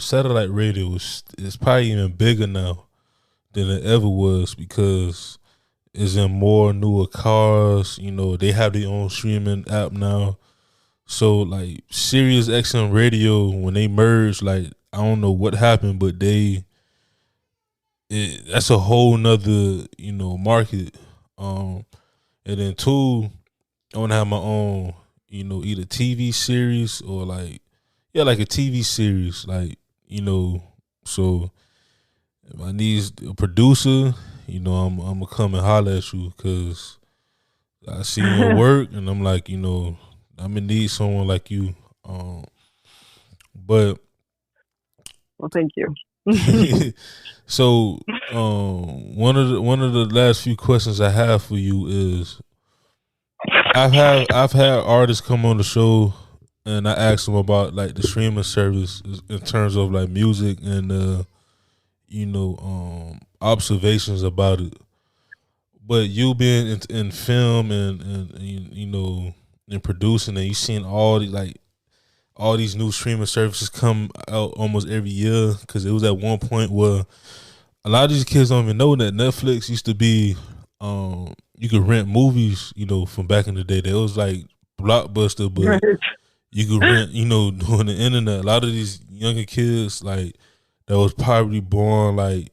satellite radio is probably even bigger now than it ever was, because it's in more newer cars. They have their own streaming app now. So, like, Sirius XM radio, when they merged, like, I don't know what happened, but that's a whole nother, market. And then 2, I want to have my own, either TV series or like a TV series, like, so if I need a producer, I'm gonna come and holler at you, because I see your work and I'm like, I'm gonna need someone like you. But well, thank you. So one of the last few questions I have for you is, I've had artists come on the show, and I asked them about, like, the streaming service in terms of, like, music and observations about it. But you being in film and in producing, and you seen all these new streaming services come out almost every year, because it was at one point where a lot of these kids don't even know that Netflix used to be you could rent movies, from back in the day. That was like Blockbuster, but you could rent, doing the internet. A lot of these younger kids, like, that was probably born, like,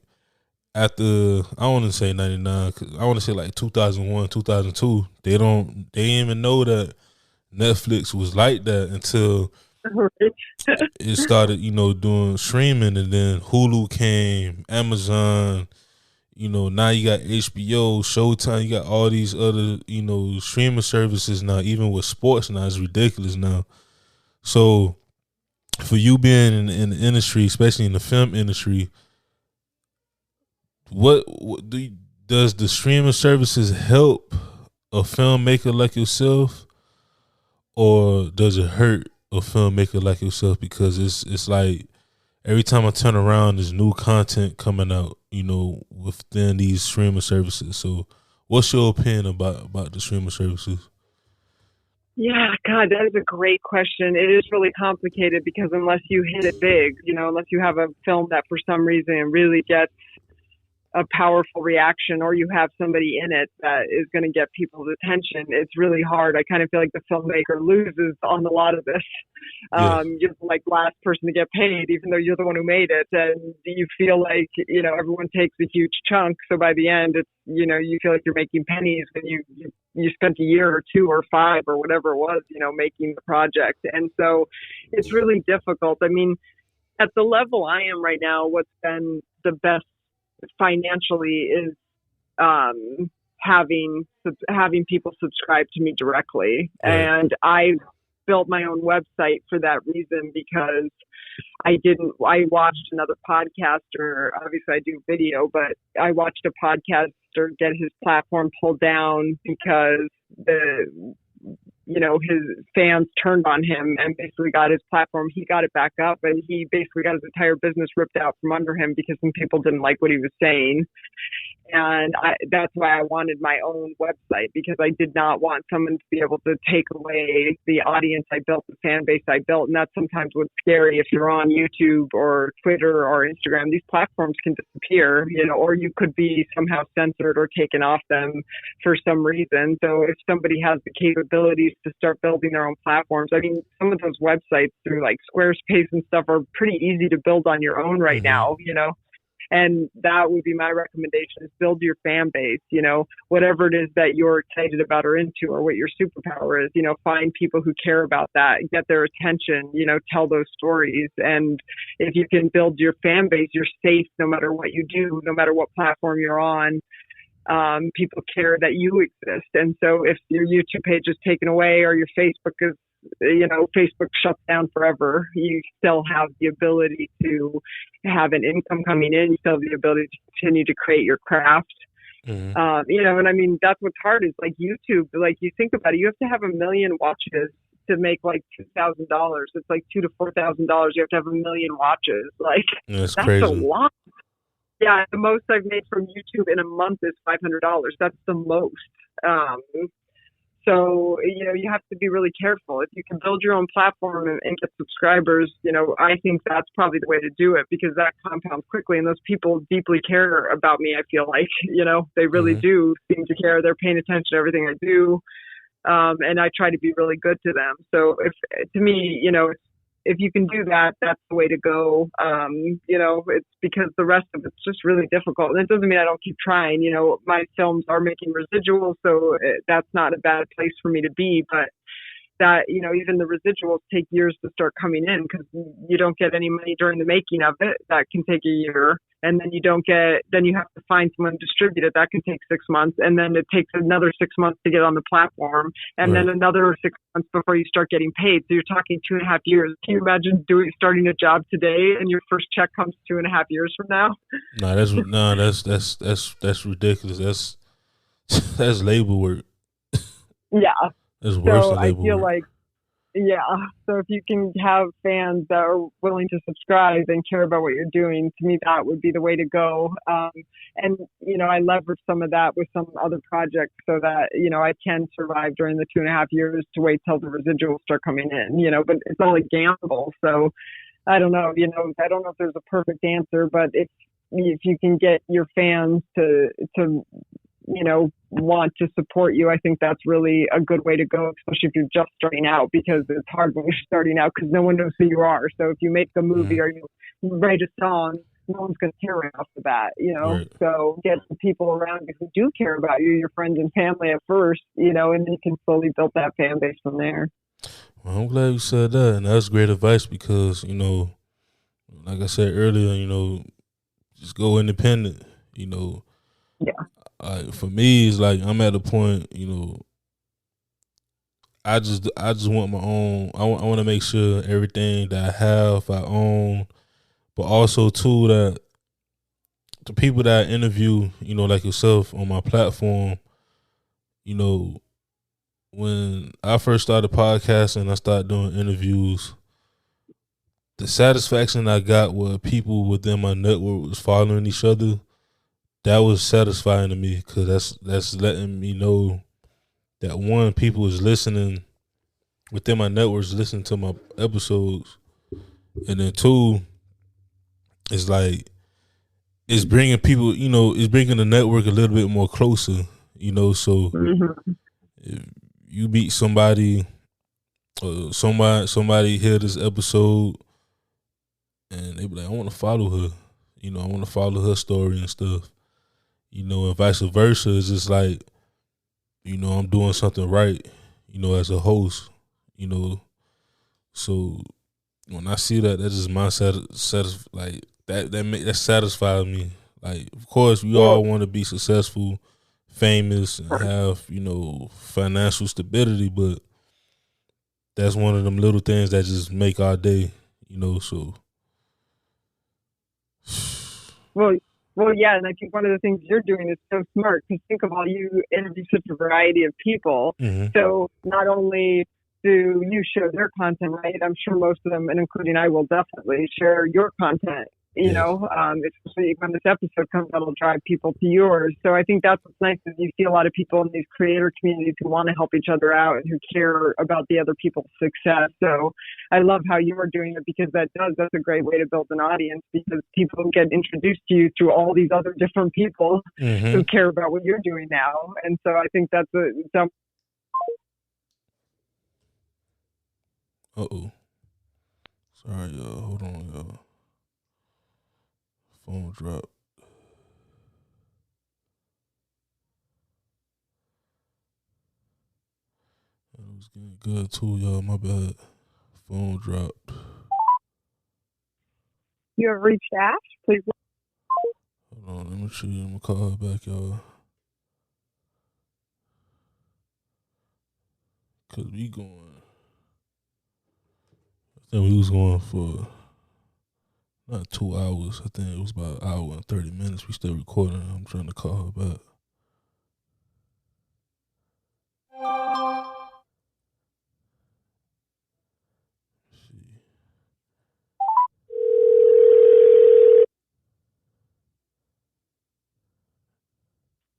after, I don't want to say 99, 'cause I want to say like 2001, 2002. They didn't even know that Netflix was like that until it started, doing streaming, and then Hulu came, Amazon. Now you got HBO, Showtime. You got all these other, streaming services now. Even with sports now, it's ridiculous now. So, for you being in the industry, especially in the film industry, what does the streaming services help a filmmaker like yourself, or does it hurt a filmmaker like yourself? Because it's like, every time I turn around, there's new content coming out, within these streaming services. So, what's your opinion about the streaming services? Yeah, God, that is a great question. It is really complicated, because unless you hit it big, unless you have a film that for some reason really gets a powerful reaction, or you have somebody in it that is going to get people's attention, it's really hard. I kind of feel like the filmmaker loses on a lot of this. Yeah. You're like last person to get paid, even though you're the one who made it, and you feel like everyone takes a huge chunk. So by the end, it's you feel like you're making pennies when you spent a year or 2 or 5 or whatever it was, making the project. And so it's really difficult. I mean, at the level I am right now, what's been the best financially is having people subscribe to me directly. Right. And I built my own website for that reason, because I watched another podcaster, obviously I do video, but I watched a podcaster get his platform pulled down because his fans turned on him and basically got his platform. He got it back up, and he basically got his entire business ripped out from under him because some people didn't like what he was saying. And that's why I wanted my own website, because I did not want someone to be able to take away the audience I built, the fan base I built. And that's sometimes what's scary. If you're on YouTube or Twitter or Instagram, these platforms can disappear, or you could be somehow censored or taken off them for some reason. So if somebody has the capabilities to start building their own platforms, I mean, some of those websites through like Squarespace and stuff are pretty easy to build on your own right now, And that would be my recommendation, is build your fan base, whatever it is that you're excited about or into, or what your superpower is, find people who care about that, get their attention, tell those stories. And if you can build your fan base, you're safe no matter what you do, no matter what platform you're on. People care that you exist. And so if your YouTube page is taken away, or your Facebook is, Facebook shuts down forever, you still have the ability to have an income coming in. You still have the ability to continue to create your craft. Mm-hmm. And I mean, that's what's hard is like YouTube, like you think about it, you have to have 1 million watches to make like $2,000. It's like $2,000 to $4,000. You have to have 1 million watches. Like that's crazy. A lot. Yeah, the most I've made from YouTube in a month is $500. That's the most. So, you have to be really careful. If you can build your own platform and get subscribers, I think that's probably the way to do it, because that compounds quickly. And those people deeply care about me, I feel like, they really do seem to care. They're paying attention to everything I do. And I try to be really good to them. So to me, if you can do that, that's the way to go. It's because the rest of it's just really difficult. And it doesn't mean I don't keep trying. My films are making residuals, so that's not a bad place for me to be. But that, even the residuals take years to start coming in, because you don't get any money during the making of it. That can take a year. And then then you have to find someone to distribute it. That can take 6 months. And then it takes another 6 months to get on the platform. And then another 6 months before you start getting paid. So you're talking 2.5 years. Can you imagine starting a job today and your first check comes 2.5 years from now? That's ridiculous. That's labor work. Yeah. It's worse than labor I feel work. like, so if you can have fans that are willing to subscribe and care about what you're doing, to me, that would be the way to go. And, I leverage some of that with some other projects so that, I can survive during the 2.5 years to wait till the residuals start coming in, but it's all a gamble. So I don't know, I don't know if there's a perfect answer, but if you can get your fans to want to support you, I think that's really a good way to go, especially if you're just starting out, because it's hard when you're starting out because no one knows who you are. So if you make a movie or you write a song, no one's going to care right off the bat, Right. So get the people around you who do care about you, your friends and family at first, and you can slowly build that fan base from there. Well, I'm glad you said that, and that's great advice, because like I said earlier, just go independent. Yeah. For me, it's like I'm at a point, I just want my own. I want to make sure everything that I have, I own, but also too that the people that I interview, like yourself on my platform, when I first started podcasting, I started doing interviews. The satisfaction I got with people within my network was following each other. That was satisfying to me, because that's letting me know that, one, people is listening within my networks, listening to my episodes, and then two, it's like it's bringing people, it's bringing the network a little bit more closer, so if you meet somebody, somebody hear this episode and they be like, I want to follow her, I want to follow her story and stuff, and vice versa. It's just like, I'm doing something right, as a host, so when I see that, that's just my like that satisfies me. Like, of course, we all want to be successful, famous, and have financial stability, but that's one of them little things that just make our day, So, well, yeah, and I think one of the things you're doing is so smart, because think of how you interview such a variety of people. Mm-hmm. So not only do you share their content, right? I'm sure most of them, and including I, will definitely share your content. Especially when this episode comes out, it'll drive people to yours. So I think that's what's nice, is you see a lot of people in these creator communities who want to help each other out and who care about the other people's success. So I love how you're doing it, because that's a great way to build an audience, because people get introduced to you through all these other different people who care about what you're doing now. And so I think that's Uh-oh. Sorry, y'all. Hold on, y'all. Phone dropped. It was getting good too, y'all. My bad. Phone dropped. You have reached Ash. Please. Hold on, let me see. I'm gonna call her back, y'all. Cause we going. I think we was going for not 2 hours. I think it was about an hour and 30 minutes. We still recording. I'm trying to call her back.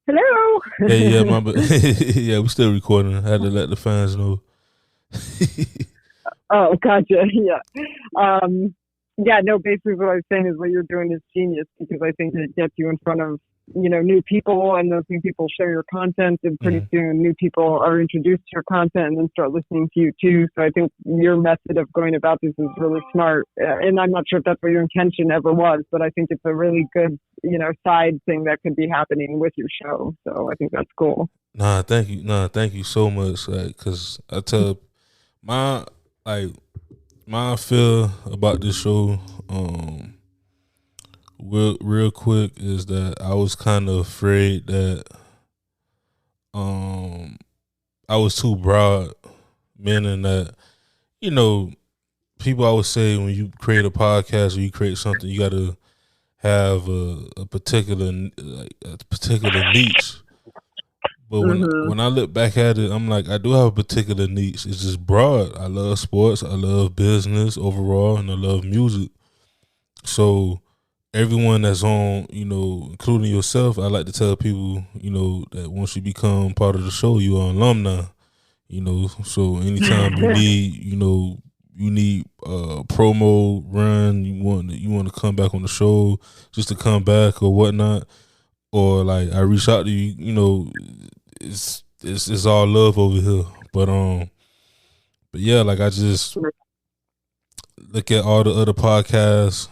Hello. Yeah, yeah, we still recording. I had to let the fans know. Oh, gotcha. Yeah. No, basically what I was saying is what you're doing is genius, because I think it gets you in front of, new people, and those new people share your content, and pretty soon new people are introduced to your content and then start listening to you too. So I think your method of going about this is really smart. And I'm not sure if that's what your intention ever was, but I think it's a really good, side thing that could be happening with your show. So I think that's cool. Thank you so much. Like, cause I tell my feel about this show, real quick, is that I was kind of afraid that I was too broad, meaning that, people always say when you create a podcast or you create something, you got to have a particular niche. But when I look back at it, I'm like, I do have a particular niche. It's just broad. I love sports, I love business overall, and I love music. So everyone that's on, including yourself, I like to tell people, that once you become part of the show, you are an alumni. So anytime you need promo run, you want to come back on the show just to come back or whatnot, or like I reach out to you, it's all love over here. But yeah, like I just look at all the other podcasts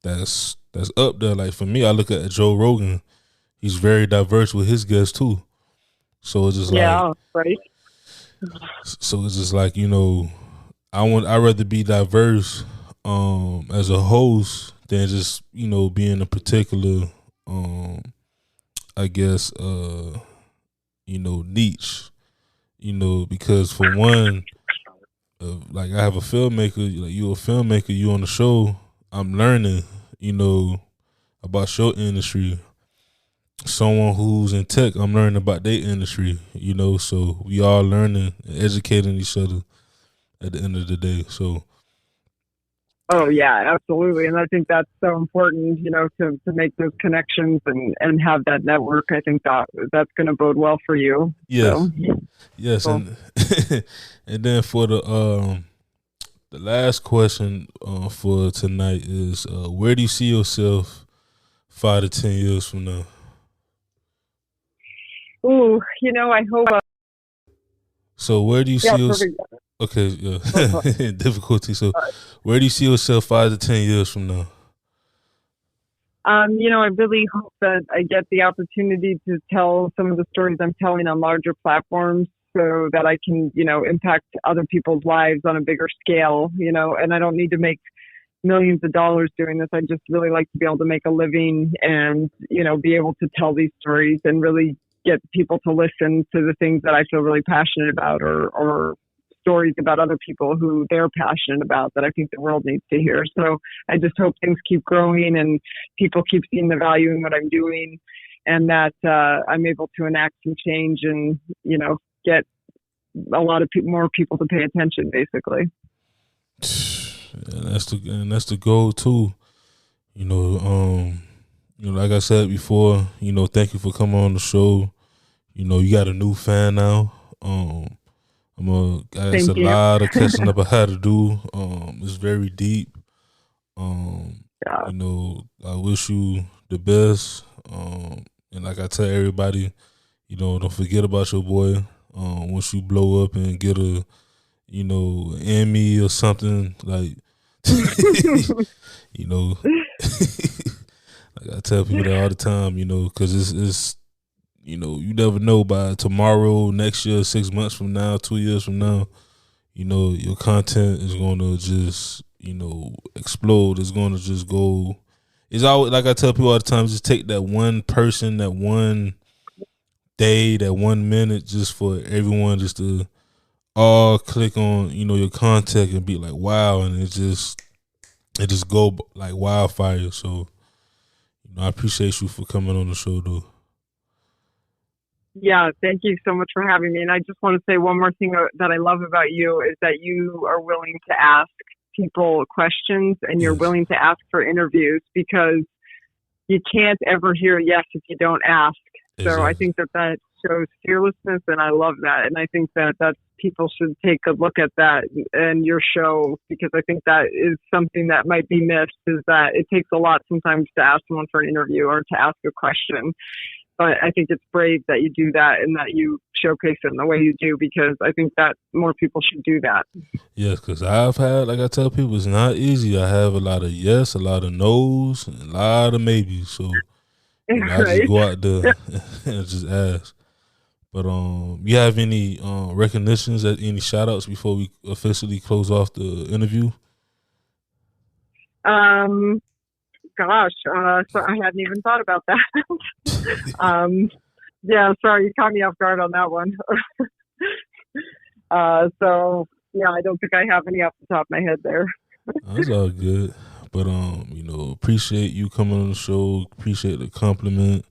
that's up there. Like for me, I look at Joe Rogan. He's very diverse with his guests too. So it's just right. So it's just like, I'd rather be diverse as a host than just, being a particular I guess niche. Because for one, like I have a filmmaker, like you a filmmaker, you on the show, I'm learning, about your industry. Someone who's in tech, I'm learning about their industry, so we all learning and educating each other at the end of the day. So oh yeah, absolutely. And I think that's so important, to make those connections and have that network. I think that's going to bode well for you. Yes. So. Yes. Cool. And then for the last question for tonight is, where do you see yourself 5 to 10 years from now? Ooh, I hope. So where do you see yourself? Okay, yeah, difficulty. So where do you see yourself 5 to 10 years from now? I really hope that I get the opportunity to tell some of the stories I'm telling on larger platforms so that I can, impact other people's lives on a bigger scale, and I don't need to make millions of dollars doing this. I just really like to be able to make a living and, be able to tell these stories and really get people to listen to the things that I feel really passionate about or stories about other people who they're passionate about that I think the world needs to hear. So I just hope things keep growing and people keep seeing the value in what I'm doing and that I'm able to enact some change and, get a lot of more people to pay attention, basically. And that's the goal too. Like I said before, thank you for coming on the show. You got a new fan now. It's a lot of catching up I had to do. It's very deep. I wish you the best. And like I tell everybody, don't forget about your boy. Once you blow up and get a, Emmy or something, like, like I tell people that all the time, because it's you never know by tomorrow, next year, 6 months from now, 2 years from now, your content is going to just, explode. It's going to just go. It's always, like I tell people all the time, just take that one person, that one day, that 1 minute, just for everyone just to all click on, your content and be like, wow. And it just go like wildfire. So, I appreciate you for coming on the show, though. Yeah, thank you so much for having me. And I just want to say one more thing that I love about you is that you are willing to ask people questions and you're willing to ask for interviews because you can't ever hear yes if you don't ask. Exactly. So I think that shows fearlessness and I love that. And I think that people should take a look at that and your show because I think that is something that might be missed is that it takes a lot sometimes to ask someone for an interview or to ask a question. But I think it's brave that you do that and that you showcase it in the way you do because I think that more people should do that. Yes, because I've had, like I tell people, it's not easy. I have a lot of yes, a lot of no's, and a lot of maybes. So I just go out there and just ask. But you have any recognitions, any shout outs before we officially close off the interview? Gosh, so I hadn't even thought about that. Yeah, sorry, you caught me off guard on that one. So yeah, I don't think I have any off the top of my head there. That's all good. But appreciate you coming on the show. Appreciate the compliment.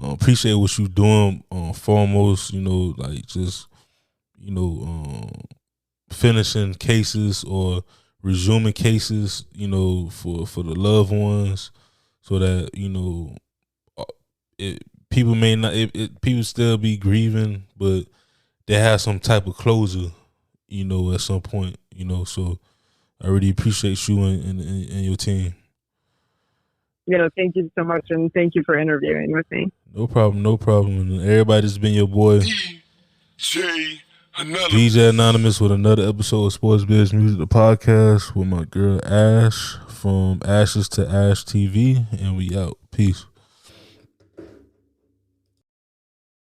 Appreciate what you doing. Foremost, like just finishing cases or resuming cases, for the loved ones, so that people may not, people still be grieving, but they have some type of closure, at some point, So I really appreciate you and your team. Thank you so much, and thank you for interviewing with me. No problem. And everybody's been your boy, DJ Anonymous, with another episode of Sports Biz Music, the podcast with my girl Ash from Ashes to Ash TV, and we out. Peace.